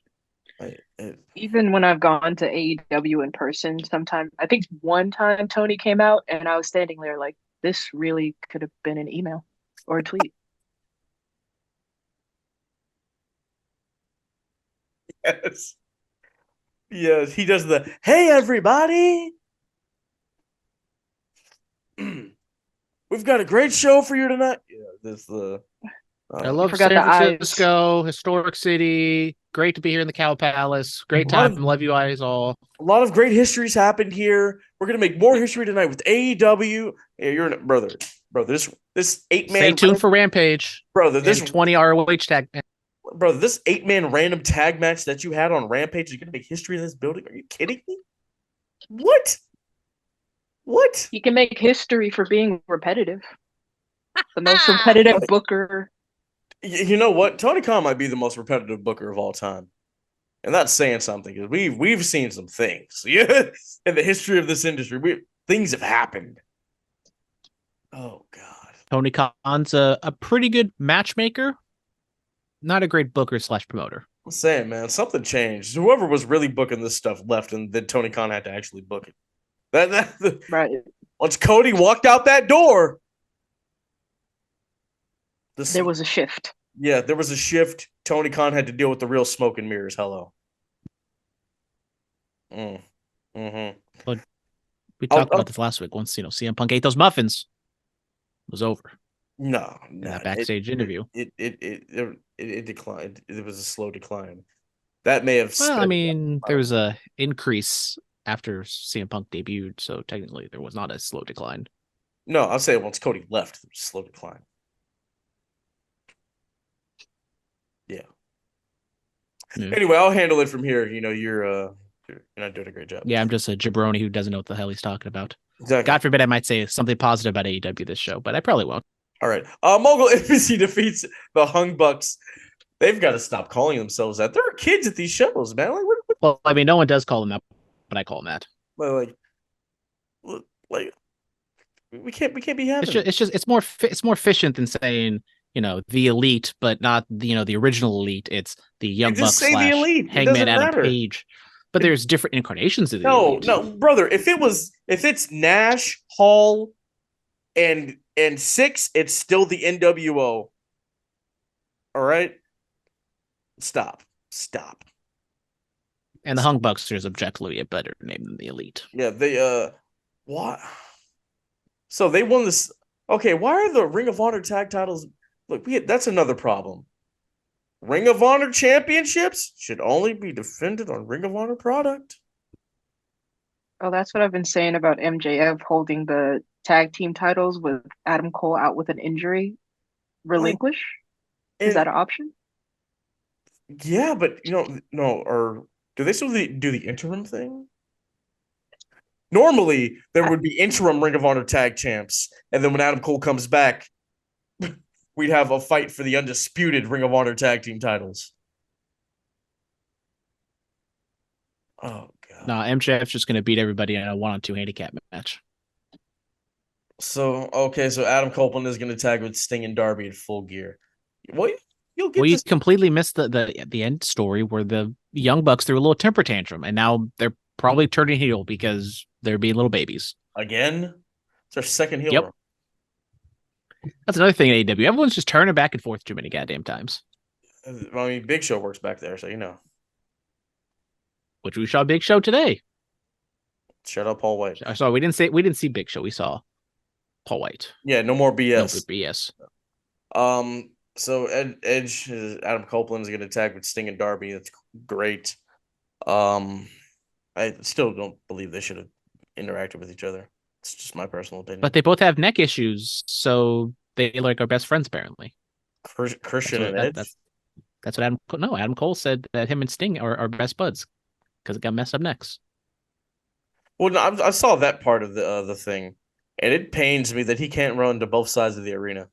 Even when I've gone to AEW in person, sometimes I think one time Tony came out and I was standing there like, this really could have been an email or a tweet. Yes. Yes, he does the hey everybody. We've got a great show for you tonight. Yeah, I love forgot San the eyes. Francisco, historic city. Great to be here in the Cow Palace. Great A lot time. of- Love you guys all. A lot of great histories happened here. We're gonna make more history tonight with AEW. Yeah, you're in, brother. This 8-man. Stay tuned for Rampage. brother. This And 20 ROH tag. brother. This 8-man random tag match that you had on Rampage is gonna make history in this building. Are you kidding me? What? What? You can make history for being repetitive. The most repetitive booker. You know what? Tony Khan might be the most repetitive booker of all time, and that's saying something because we've seen some things. Yeah, in the history of this industry, things have happened. Oh God, Tony Khan's a pretty good matchmaker. Not a great booker / promoter. I'm saying, man, something changed. Whoever was really booking this stuff left, and then Tony Khan had to actually book it. Right. Once Cody walked out that door, There was a shift. Yeah, there was a shift. Tony Khan had to deal with the real smoke and mirrors. Hello. Mm-hmm. We talked about this last week. Once CM Punk ate those muffins, it was over. No, In that backstage interview. It declined. It was a slow decline. That may have. Well, I mean, there was a increase after CM Punk debuted, so technically there was not a slow decline. No, I'll say once Cody left, there was a slow decline. Yeah. Anyway, I'll handle it from here. You know, you're not doing a great job. Yeah, I'm just a jabroni who doesn't know what the hell he's talking about. Exactly. God forbid I might say something positive about AEW this show, but I probably won't. All right. Mogul Embassy defeats the Hung Bucks. They've got to stop calling themselves that. There are kids at these shows, man. Well, I mean, no one does call them that, but I call them that. Like we can't be having. It's more efficient than saying, you know, the elite, but not the original elite. It's the Young Bucks / the elite. Hangman Adam Page. But there's different incarnations of the elite. No, brother. If it's Nash, Hall, and Six, it's still the NWO. All right. Stop. And the Hung Bucks is objectively a better name than the elite. Yeah, they what? So they won this. Okay, why are the Ring of Honor tag titles? Look, that's another problem. Ring of Honor championships should only be defended on Ring of Honor product. Oh, that's what I've been saying about MJF holding the tag team titles with Adam Cole out with an injury. Relinquish? Is that an option? Yeah, but no, or do they still do the interim thing? Normally, there would be interim Ring of Honor tag champs, and then when Adam Cole comes back, we'd have a fight for the undisputed Ring of Honor tag team titles. Oh God! No, MJF's just going to beat everybody in a 1-on-2 handicap match. So Adam Copeland is going to tag with Sting and Darby in Full Gear. Well, you completely missed the end story where the Young Bucks threw a little temper tantrum, and now they're probably turning heel because they're being little babies again. It's their second heel. Yep. That's another thing in AEW. Everyone's just turning back and forth too many goddamn times. I mean, Big Show works back there, so you know. Which we saw Big Show today. Shut up, Paul White. Sorry, we didn't see Big Show. We saw Paul White. Yeah, no more BS. No BS. So Edge, Adam Copeland is going to tag with Sting and Darby. That's great. I still don't believe they should have interacted with each other. It's just my personal opinion. But they both have neck issues, so they are best friends apparently. Christian and Edge. That's what Adam Cole said that him and Sting are best buds because it got messed up necks. Well, no, I saw that part of the thing, and it pains me that he can't run to both sides of the arena.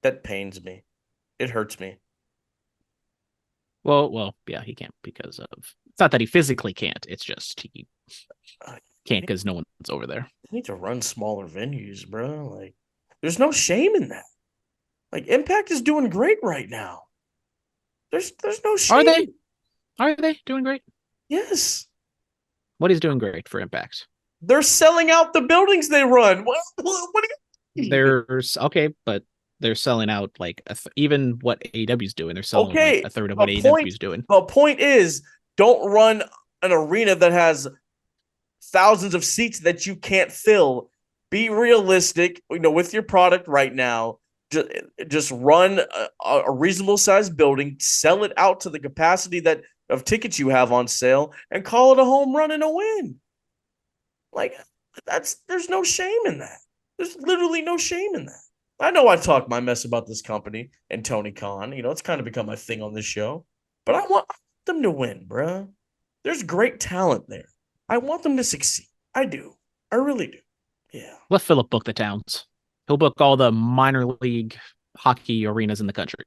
That pains me. It hurts me. Well, yeah, he can't because of. It's not that he physically can't. It's just he can't because no one's over there. You need to run smaller venues, bro. Like, there's no shame in that. Like, Impact is doing great right now. There's no shame. Are they doing great? Yes. What is doing great for Impact? They're selling out the buildings they run. What do you? There's okay, but they're selling out like even what AEW's doing. They're selling like a third of what AEW's doing. The point is, don't run an arena that has thousands of seats that you can't fill. Be realistic, with your product right now. just run a reasonable sized building, sell it out to the capacity that of tickets you have on sale, and call it a home run and a win. Like there's no shame in that. There's literally no shame in that. I know I talk my mess about this company and Tony Khan. It's kind of become my thing on this show, but I want them to win, bruh. There's great talent there. I want them to succeed. I do. I really do. Yeah. Let Phillip book the towns. He'll book all the minor league hockey arenas in the country.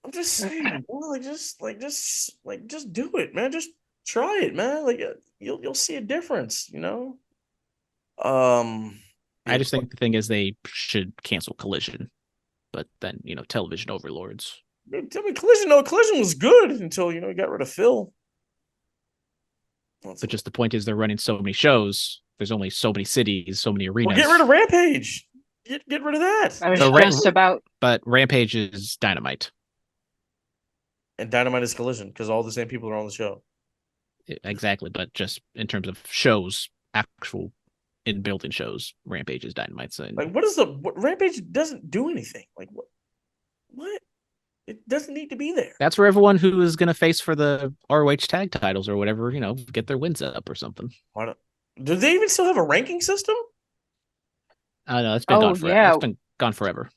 I'm just saying, just do it, man. Just try it, man. Like you'll see a difference, I just think the thing is they should cancel Collision, but then television overlords. I mean, Collision was good until we got rid of Phil. But just the point is they're running so many shows. There's only so many cities, so many arenas. Well, get rid of Rampage. Get rid of that. I was just about. But Rampage is Dynamite. And Dynamite is Collision because all the same people are on the show. Exactly, but just in terms of shows, actual in building shows, Rampage is Dynamite. So like, what Rampage doesn't do anything. Like what? It doesn't need to be there. That's where everyone who is going to face for the ROH tag titles or whatever, get their wins up or something. Why not? Do they even still have a ranking system? I know it's been gone forever. Yeah. It's been gone forever.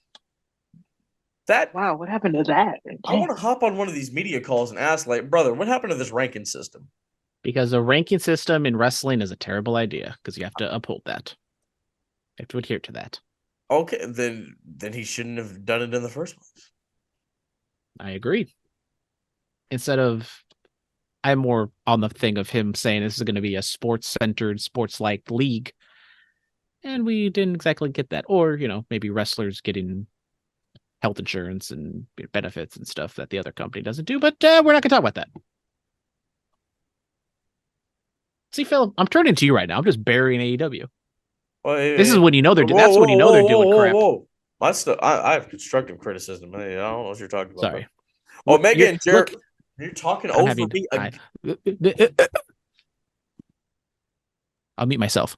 Wow, what happened to that? I want to hop on one of these media calls and ask, like, brother, what happened to this ranking system? Because a ranking system in wrestling is a terrible idea because you have to uphold that. You have to adhere to that. Okay, then he shouldn't have done it in the first place. I agree. Instead of, I'm more on the thing of him saying this is going to be a sports-centered, sports-like league. And we didn't exactly get that. Or, maybe wrestlers getting health insurance and benefits and stuff that the other company doesn't do. But we're not going to talk about that. See, Phil, I'm turning to you right now. I'm just burying AEW. Well, this is when they're doing. That's when they're doing crap. My stuff. I have constructive criticism. I don't know what you're talking about. Sorry. Omega and Jericho. You're talking over me. I'll mute myself.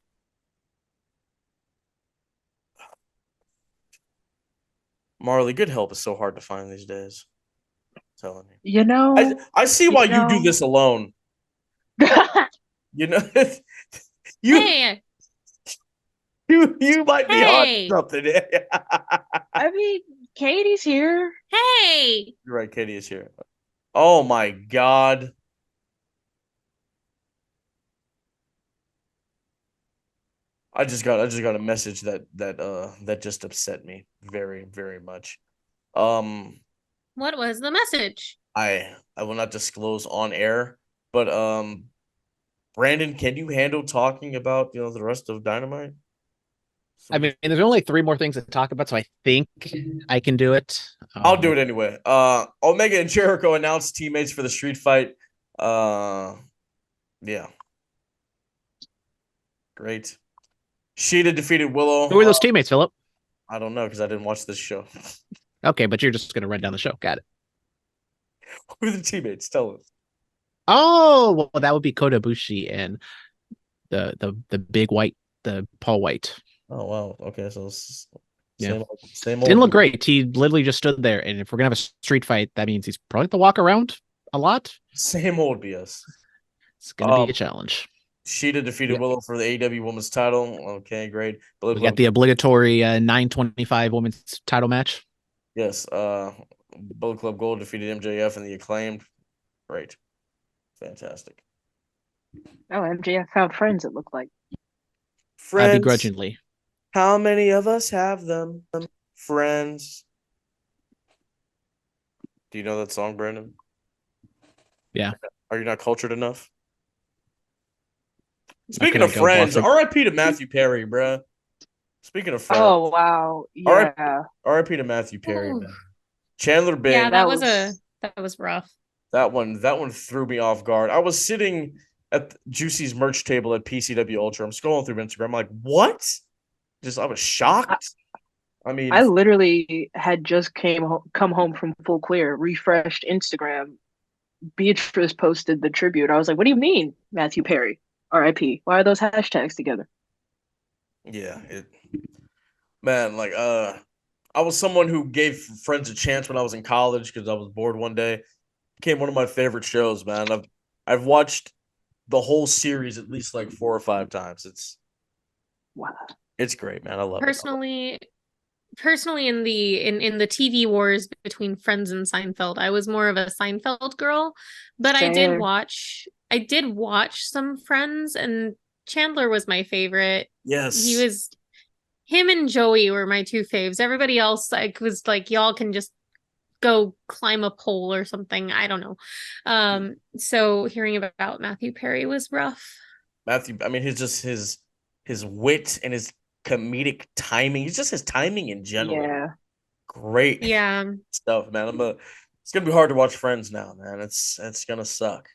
Marlee, good help is so hard to find these days. I'm telling you. I see why you do this alone. Hey. You might be on something. I mean, Katie's here. Hey. You're right, Katie is here. Oh my God. I just got a message that just upset me very, very much. What was the message? I will not disclose on air, but Brandon, can you handle talking about the rest of Dynamite? I mean, there's only 3 more things to talk about, so I think I can do it. I'll do it anyway. Omega and Jericho announced teammates for the street fight. Yeah. Great. Sheeta defeated Willow. Who are those teammates, Phillip? I don't know because I didn't watch this show. Okay, but you're just going to run down the show. Got it. Who are the teammates? Tell us. Oh, well, that would be Kota Ibushi and the big white, the Paul White. Oh, wow. Okay, so Yeah. same old. Didn't look great. He literally just stood there, and if we're gonna have a street fight, that means he's probably to walk around a lot. Same old BS. It's gonna be a challenge. Sheeta defeated Willow for the AEW Women's title. Okay, great. We got the obligatory 925 women's title match. Yes. Bullet Club Gold defeated MJF and the Acclaimed. Great. Fantastic. Oh, MJF found friends, it looked like. Friends. Begrudgingly. How many of us have them? Friends. Do you know that song, Brandon? Yeah. Are you not cultured enough? Speaking of friends, RIP to Matthew Perry, bruh. Speaking of friends. Oh, wow. Yeah. RIP to Matthew Perry, man. Chandler Bing. Yeah, that was rough. That one threw me off guard. I was sitting at Juicy's merch table at PCW Ultra. I'm scrolling through Instagram. I'm like, what? I was shocked. I mean, I literally had just come home from Full Clear, refreshed Instagram. Beatrice posted the tribute. I was like, what do you mean, Matthew Perry? RIP. Why are those hashtags together? Yeah, man, like I was someone who gave Friends a chance when I was in college because I was bored one day. Became one of my favorite shows, man. I've watched the whole series at least like 4 or 5 times. Wow. It's great, man. I love it. Personally in the TV wars between Friends and Seinfeld, I was more of a Seinfeld girl, but Same. I did watch some Friends, and Chandler was my favorite. Yes. Him and Joey were my two faves. Everybody else was like, y'all can just go climb a pole or something. I don't know. So hearing about Matthew Perry was rough. Matthew, I mean, his wit and his comedic timing. He's just his timing in general. Yeah. Great Yeah. stuff, man. It's gonna be hard to watch Friends now, man. It's gonna suck.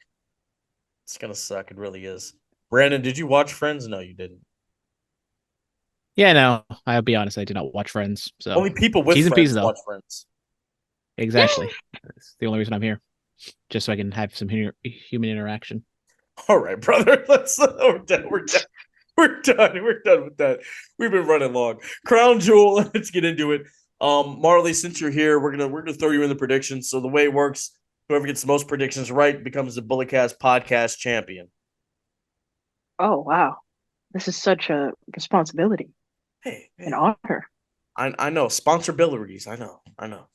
It's gonna suck. It really is. Brandon, did you watch Friends? No, you didn't. Yeah, no, I'll be honest, I did not watch Friends. So Only people with T's and Friends P's, though. watch Friends. Exactly. That's the only reason I'm here. Just so I can have some human interaction. All right, brother. We're done. We're done with that. We've been running long. Crown Jewel. Let's get into it. Marlee, since you're here, we're gonna throw you in the predictions. So the way it works, whoever gets the most predictions right becomes the Bulletcast podcast champion. Oh, wow. This is such a responsibility. Hey, An honor. I know sponsorabilities. I know.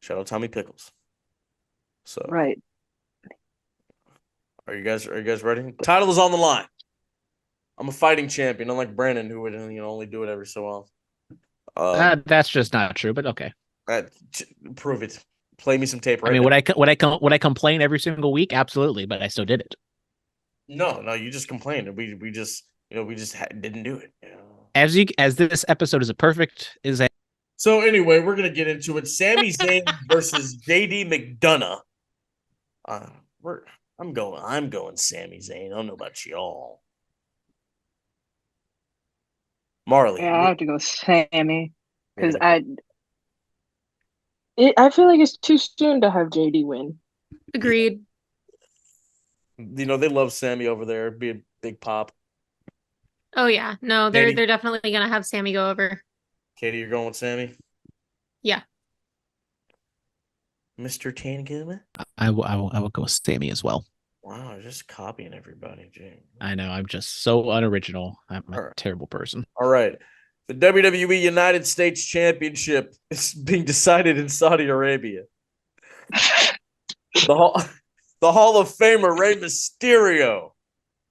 Shout out Tommy Pickles. So Right. Are you guys ready? Title is on the line. I'm a fighting champion, unlike Brandon, who would only do it every so often. That's just not true, but okay. Prove it. Play me some tape right I mean, now. would I complain every single week? Absolutely, but I still did it. No, you just complained. We just didn't do it. As this episode is a So anyway, we're gonna get into it. Sami Zayn versus JD McDonough. I'm going Sami Zayn. I don't know about y'all. Marlee. Yeah, I have to go Sammy. Because I feel like it's too soon to have JD win. Agreed. They love Sammy over there. It'd be a big pop. Oh yeah. No, Katie? they're definitely gonna have Sammy go over. Katie, you're going with Sammy? Yeah. Mr. Tanguma? I will go with Sammy as well. Wow, just copying everybody, James. I know, I'm just so unoriginal. I'm a terrible person. All right. The WWE United States Championship is being decided in Saudi Arabia. The Hall of Famer Rey Mysterio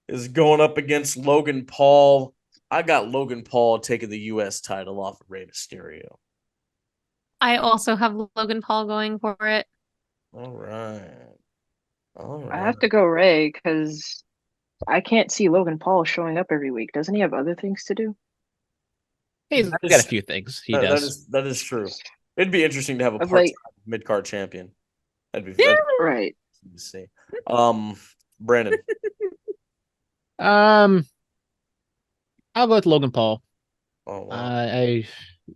is going up against Logan Paul. I got Logan Paul taking the U.S. title off of Rey Mysterio. I also have Logan Paul going for it. All right. I have to go Ray because I can't see Logan Paul showing up every week. Doesn't he have other things to do? He's got a few things. He does. That is true. It'd be interesting to have a Of part-time like- mid-card champion. That'd be Right. to see. Brandon. I'll go with Logan Paul. Oh wow.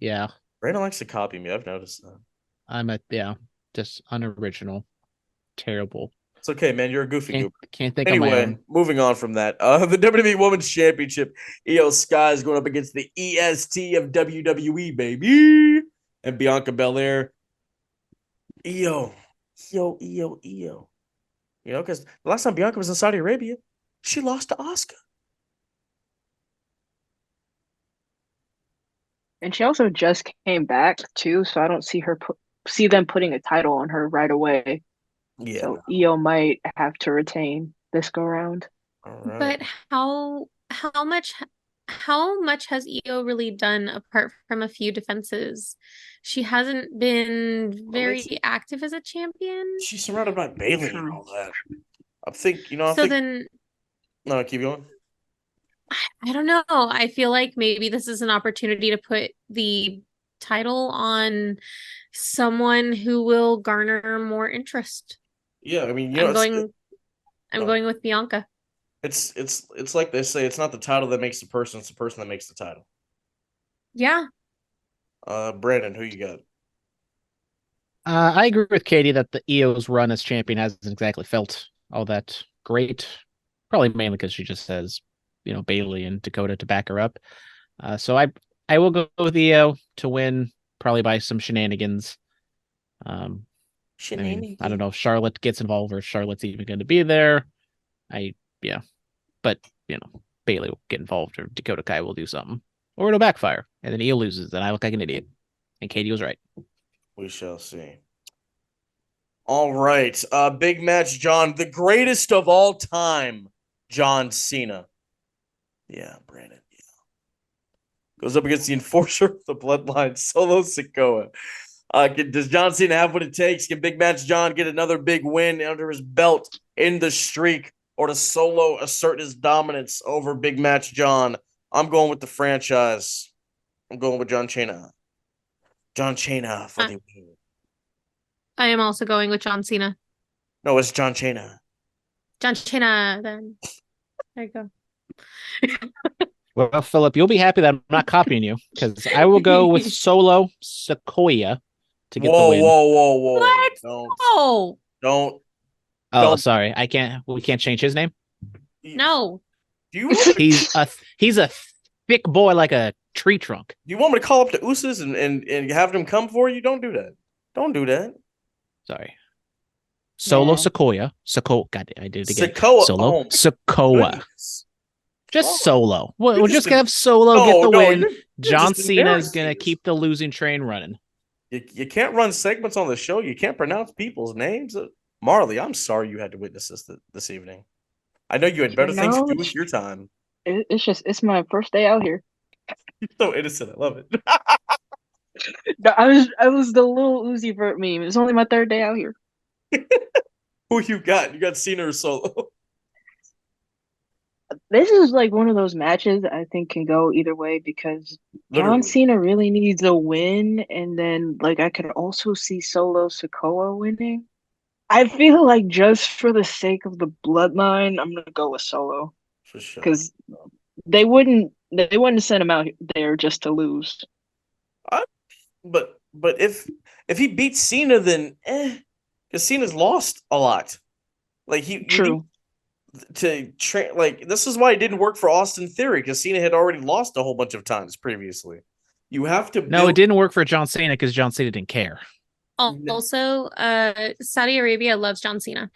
Yeah. Brandon likes to copy me. I've noticed that. I'm just unoriginal, terrible. It's okay, man. You're a goofy goober. Can't think of my Anyway, own. moving on from that. The WWE Women's Championship, Io Sky is going up against the EST of WWE, baby. And Bianca Belair. Io. Because the last time Bianca was in Saudi Arabia, she lost to Asuka. And she also just came back too, so I don't see them putting a title on her right away. Yeah. So Io might have to retain this go round. All right. But how much has Io really done apart from a few defenses? She hasn't been very active as a champion. She's surrounded by Bayley and all that. No, keep going. I don't know. I feel like maybe this is an opportunity to put the title on someone who will garner more interest. Yeah, I mean, I'm going with Bianca. It's like they say, it's not the title that makes the person, it's the person that makes the title. Yeah. Brandon, who you got? I agree with Katie that the EO's run as champion hasn't exactly felt all that great. Probably mainly because she just has, Bayley and Dakota to back her up. So I will go with EO to win. probably by some shenanigans. I mean, I don't know if Charlotte gets involved or if Charlotte's even going to be there. But Bailey will get involved or Dakota Kai will do something, or it'll backfire, and then Io loses, and I look like an idiot. And Katie was right. We shall see. All right, big match, John, the greatest of all time, John Cena. Yeah, Brandon. Yeah, goes up against the enforcer of the bloodline, Solo Sikoa. Does John Cena have what it takes? Can Big Match John get another big win under his belt in the streak, or does Solo assert his dominance over Big Match John? I'm going with the franchise. I'm going with John Cena. John Cena for the win. I am also going with John Cena. No, it's John Cena. John Cena, then. There you go. Well, Philip, you'll be happy that I'm not copying you, because I will go with Solo Sikoa to get the win. Whoa. What? Don't. Sorry. We can't change his name? No. Do you He's a thick boy like a tree trunk. Do you want me to call up the Usos and have them come for you? Don't do that. Don't do that. Sorry. Solo Yeah. Sikoa. God, I did it again. Sikoa. Solo Sikoa. Goodness. Just Solo. We're You're just just gonna have Solo get the win. you're John just Cena is embarrassing gonna us. keep the losing train running. You can't run segments on the show. You can't pronounce people's names. Marlee, I'm sorry you had to witness this evening. I know you had better things to do with your time. It's my first day out here. You're so innocent. I love it. No, I was the little Uzi Vert meme. It's only my third day out here. Who you got? You got Cena or Solo? This is like one of those matches that I think can go either way because Literally. John Cena really needs a win, and then like I could also see Solo Sikoa winning. I feel like just for the sake of the bloodline, I'm gonna go with Solo For sure. because they wouldn't send him out there just to lose. But if he beats Cena, then because Cena's lost a lot. Like True. This is why it didn't work for Austin Theory, because Cena had already lost a whole bunch of times previously. You have to No, it didn't work for John Cena because John Cena didn't care. Also, Saudi Arabia loves John Cena.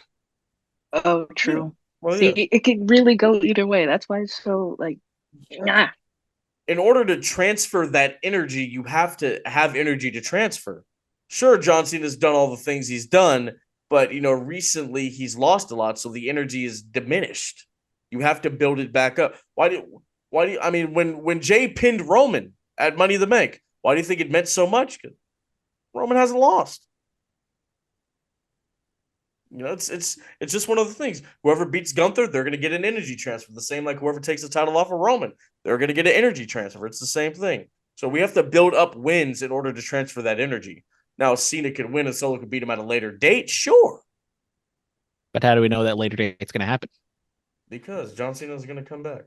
Oh, true. Well, See, yeah. it could really go either way. That's why it's so like, nah. In order to transfer that energy, you have to have energy to transfer. Sure, John Cena's done all the things he's done, but recently he's lost a lot, so the energy is diminished. You have to build it back up. Why do you? I mean, when Jay pinned Roman at Money in the Bank, why do you think it meant so much? Because Roman hasn't lost. It's just one of the things. Whoever beats Gunther, they're going to get an energy transfer. The same like whoever takes the title off of Roman, they're going to get an energy transfer. It's the same thing. So we have to build up wins in order to transfer that energy. Now, Cena could win and Solo could beat him at a later date, sure. But how do we know that later date it's going to happen? Because John Cena's going to come back.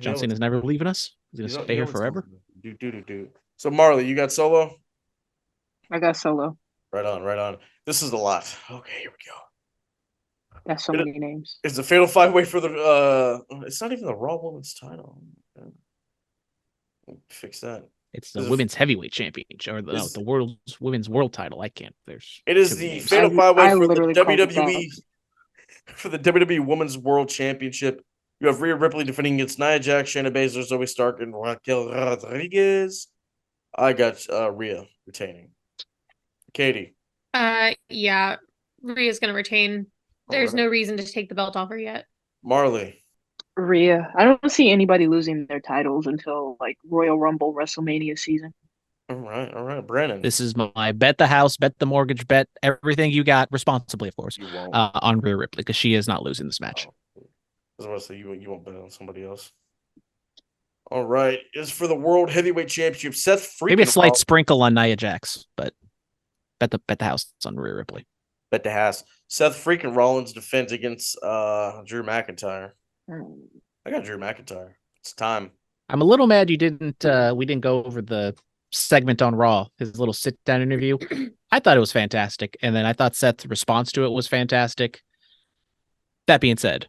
John Cena's never leaving us. He's going to stay here forever. Do. So, Marlee, you got Solo? I got Solo. Right on. This is a lot. Okay, here we go. That's so many names. It's a fatal five-way for the it's not even the Raw Women's title. Fix that. It's the women's heavyweight championship, or the world's women's world title. I can't. It is the fatal five-way for the WWE for the WWE Women's World Championship. You have Rhea Ripley defending against Nia Jax, Shayna Baszler, Zoe Stark, and Raquel Rodriguez. I got Rhea retaining. Katie. Yeah, Rhea's gonna retain. There's no reason to take the belt off her yet. Marlee. Rhea. I don't see anybody losing their titles until like Royal Rumble WrestleMania season. All right, Brandon. This is my bet the house, bet the mortgage, bet everything you got responsibly, of course, on Rhea Ripley, because she is not losing this match. I was about to say you won't bet on somebody else. All right, is for the World Heavyweight Championship. Seth Freaking maybe a slight sprinkle on Nia Jax, but bet the house on Rhea Ripley. Bet the house. Seth Freaking Rollins defends against Drew McIntyre. I got Drew McIntyre. It's time. I'm a little mad we didn't go over the segment on Raw, his little sit down interview. I thought it was fantastic, and then I thought Seth's response to it was fantastic. That being said,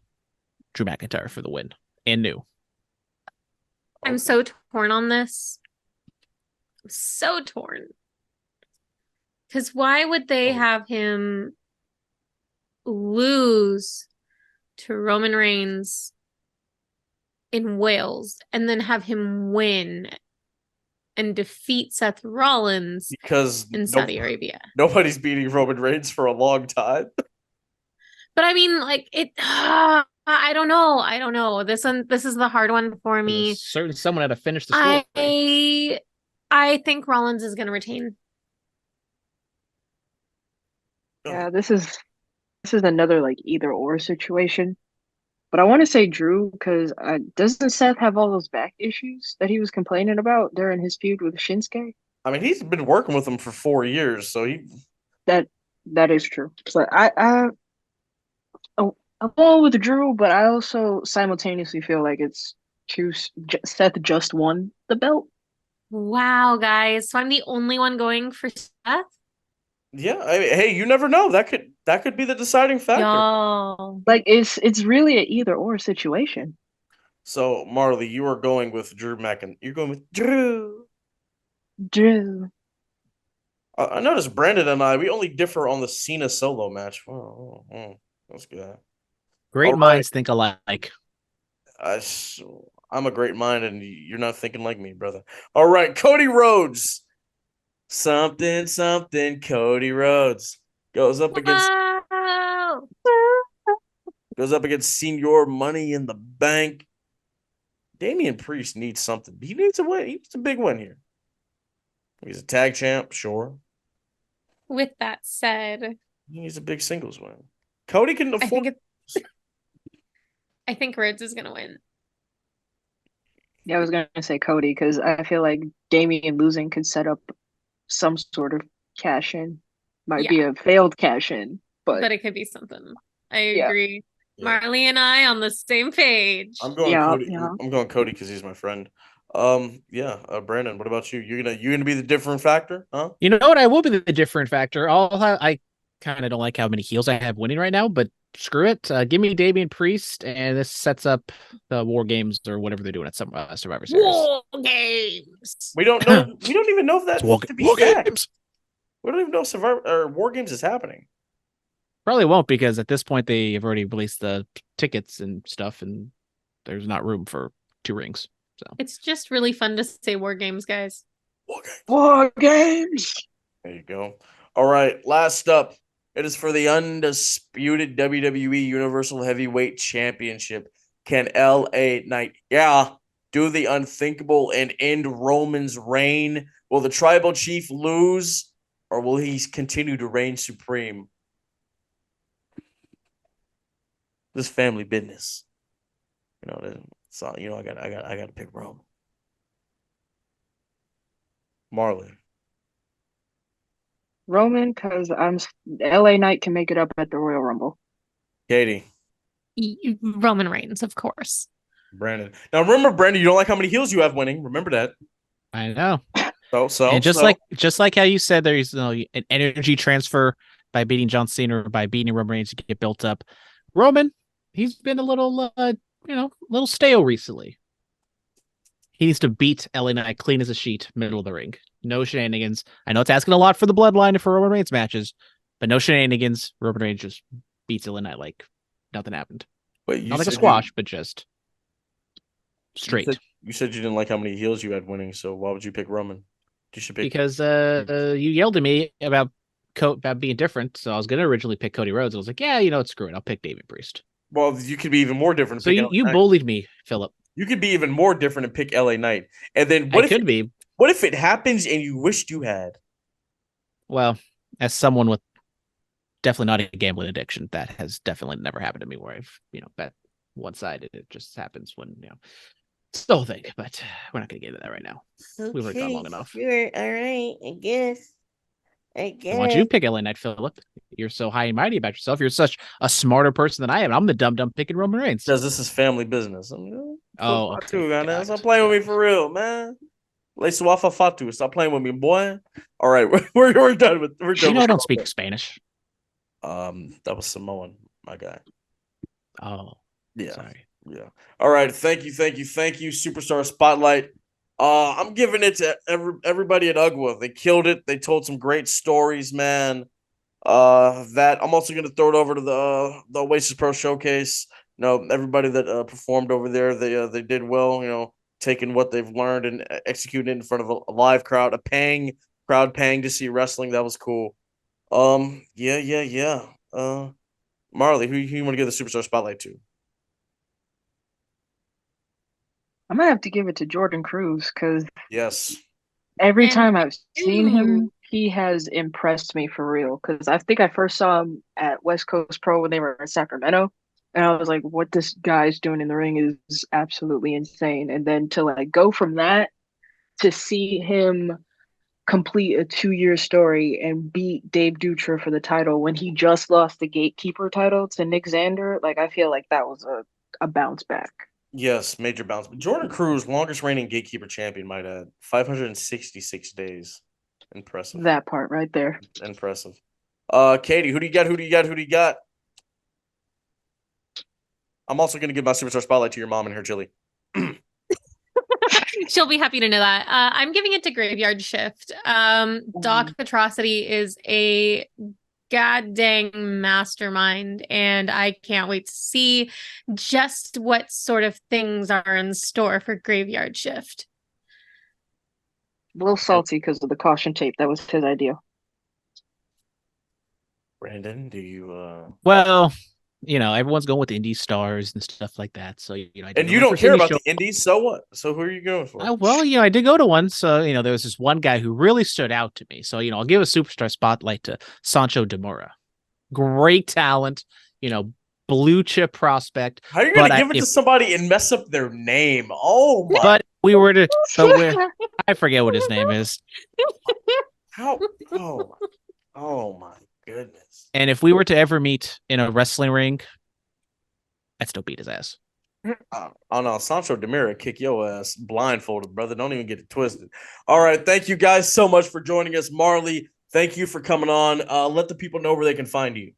Drew McIntyre for the win and new. I'm so torn on this. I'm so torn. Because why would they have him lose to Roman Reigns in Wales and then have him win and defeat Seth Rollins Because in Saudi Arabia? nobody's beating Roman Reigns for a long time. But I mean, like it. I don't know. I don't know. This is the hard one for me. Certainly, someone had to finish the story. I think Rollins is going to retain. Yeah, this is another like either or situation. But I want to say Drew because doesn't Seth have all those back issues that he was complaining about during his feud with Shinsuke? I mean, he's been working with him for 4 years, so he. That is true. But I'm going with Drew, but I also simultaneously feel like it's Seth just won the belt. Wow, guys. So I'm the only one going for Seth? Yeah, hey, you never know. That could be the deciding factor. Y'all. Like it's really an either or situation. So, Marlee, you are going with Drew You're going with Drew. Drew. I noticed Brandon and we only differ on the Cena solo match. Oh, that's good. Great All minds right. think alike. I'm a great mind, and you're not thinking like me, brother. All right, Cody Rhodes. Something, Cody Rhodes goes up against Wow. Senior Money in the Bank. Damian Priest needs something. He needs a win. He needs a big win here. He's a tag champ, sure. With that said, He needs a big singles win. Cody can afford. I think Rhodes is going to win. Yeah, I was gonna say Cody because I feel like Damian losing could set up some sort of cash in. Might be a failed cash in, but it could be something. I Yeah. agree. Yeah. Marlee and I on the same page. I'm going Yeah, Cody. yeah. I'm going Cody because he's my friend. Brandon, what about you? You're gonna be the different factor, huh? You know what? I will be the different factor. I kind of don't like how many heels I have winning right now, but screw it. Give me Damian Priest, and this sets up the War Games or whatever they're doing at some Survivor Series. War Games. We don't know. We don't even know if that's War to be War fact. Games. We don't even know if Survivor or War Games is happening. Probably won't because at this point they have already released the tickets and stuff, and there's not room for 2 rings. So It's just really fun to say War Games, guys. War Games. There you go. All right, last up, it is for the undisputed WWE Universal Heavyweight Championship. Can LA Knight, do the unthinkable and end Roman's reign? Will the Tribal Chief lose, or will he continue to reign supreme? This family business, so I got to pick Roman. Marlee. Roman, because LA Knight can make it up at the Royal Rumble. Katie. Roman Reigns, of course. Brandon. Now remember, Brandon, you don't like how many heels you have winning. Remember that. I know. And just like how you said, there's an energy transfer by beating John Cena or by beating Roman Reigns to get built up. Roman, he's been a little little stale recently. He needs to beat LA Knight clean as a sheet, middle of the ring. No shenanigans. I know it's asking a lot for the bloodline and for Roman Reigns matches, but no shenanigans. Roman Reigns just beats LA Knight like nothing happened. Wait, not like a squash, but just straight. You said you didn't like how many heels you had winning, so why would you pick Roman? You should pick because you yelled at me about being different, so I was gonna originally pick Cody Rhodes. I was like, screw it, I'll pick Damian Priest. Well, you could be even more different. So you bullied me, Phillip. You could be even more different and pick LA Knight. And then what if it happens and you wished you had? Well, as someone with definitely not a gambling addiction, that has definitely never happened to me where I've, bet one-sided. It just happens when, it's the whole thing, but we're not going to get into that right now. Okay, we've already gone long enough. Sure. All right, I guess. Why don't you pick LA Knight, Phillip? You're so high and mighty about yourself. You're such a smarter person than I am. I'm the dumb picking Roman Reigns. Because this is family business. Okay. Stop playing with me for real, man. Fatu. Stop playing with me, boy. All right, we're done with. We're done. I don't speak Spanish. That was Samoan, my guy. Oh, yeah. Sorry. Yeah. All right. Thank you. Superstar Spotlight. I'm giving it to everybody at UGWA. They killed it. They told some great stories, man. That I'm also going to throw it over to the Oasis Pro Showcase. Everybody that performed over there, they did well. Taking what they've learned and executing it in front of a live crowd, crowd paying to see wrestling. That was cool. Yeah. Marlee, who you want to give the superstar spotlight to? I'm gonna have to give it to Jordan Cruz because Yes. every And time I've seen him, ooh. he has impressed me for real. Because I think I first saw him at West Coast Pro when they were in Sacramento, and I was like, "What this guy's doing in the ring is absolutely insane." And then to like go from that to see him complete a 2-year story and beat Dave Dutra for the title when he just lost the Gatekeeper title to Nick Xander, like I feel like that was a bounce back. Yes, major bounce. Jordan Cruz, longest reigning Gatekeeper champion, might add. 566 days. Impressive. That part right there. Impressive. Katie, who do you got? I'm also going to give my superstar spotlight to your mom and her chili. She'll be happy to know that. I'm giving it to Graveyard Shift. Doc Atrocity is a god dang mastermind, and I can't wait to see just what sort of things are in store for Graveyard Shift. A little salty because of the caution tape. That was his idea. Brandon, do you Well, everyone's going with indie stars and stuff like that. So, I did and go you to don't first care indie about show. the indies, so what? So who are you going for? I did go to one. So, there was this one guy who really stood out to me. So, I'll give a superstar spotlight to Sancho Demura. Great talent, blue chip prospect. How are you going to give it to somebody and mess up their name? Oh my! But I forget what his name is. How? Oh my goodness! And if we were to ever meet in a wrestling ring, I'd still beat his ass. Oh no, Sancho Demira kick your ass blindfolded, brother. Don't even get it twisted. All right, thank you guys so much for joining us, Marlee. Thank you for coming on. Let the people know where they can find you.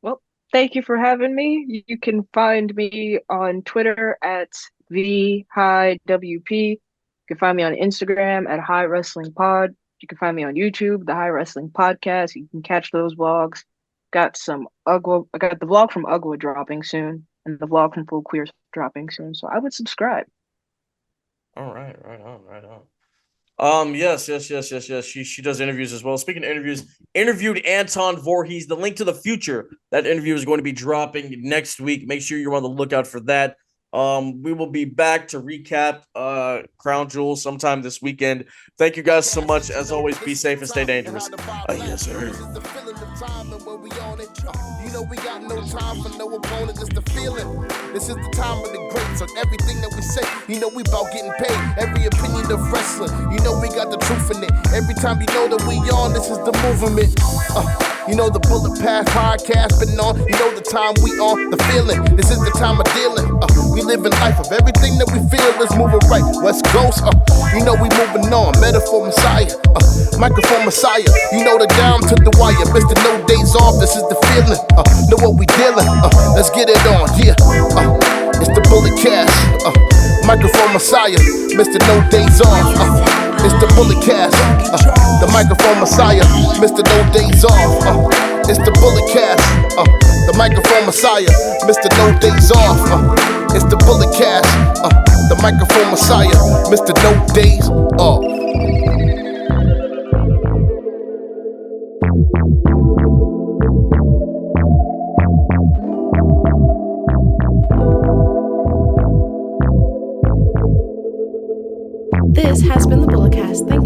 Well, thank you for having me. You can find me on Twitter at @VHighWP. You can find me on Instagram at High Wrestling Pod. You can find me on YouTube, the High Wrestling Podcast. You can catch those vlogs. I got the vlog from UGWA dropping soon, and the vlog from Full Queer dropping soon. So I would subscribe. All right, right on. Yes. She does interviews as well. Speaking of interviews, interviewed Anton Voorhees. The link to the future. That interview is going to be dropping next week. Make sure you're on the lookout for that. We will be back to recap Crown Jewel sometime this weekend. Thank you guys so much. As always, be safe and stay dangerous. Yes, sir. We got no time for no opponent, just the feeling. This is the time of the greats on everything that we say. We about getting paid. Every opinion of wrestling, we got the truth in it. Every time that we on, this is the movement. The Bullet Path podcast been on. The time we on, the feeling. This is the time of dealing. We living life of everything that we feel is moving right. West Coast, we moving on. Metaphor Messiah, microphone Messiah. The down to the wire. Mr. No Days Off, this is the feeling. Know what we dealing. Let's get it on, yeah. It's the Bullet Cast. Microphone Messiah, Mr. No Days Off. It's the Bullet Cast. The microphone Messiah, Mr. No Days Off. It's the Bullet Cast. The microphone Messiah, Mr. No Days Off. It's the Bullet Cast. The microphone Messiah, Mr. No Days Off. This has been the Bulletcast. Thank you.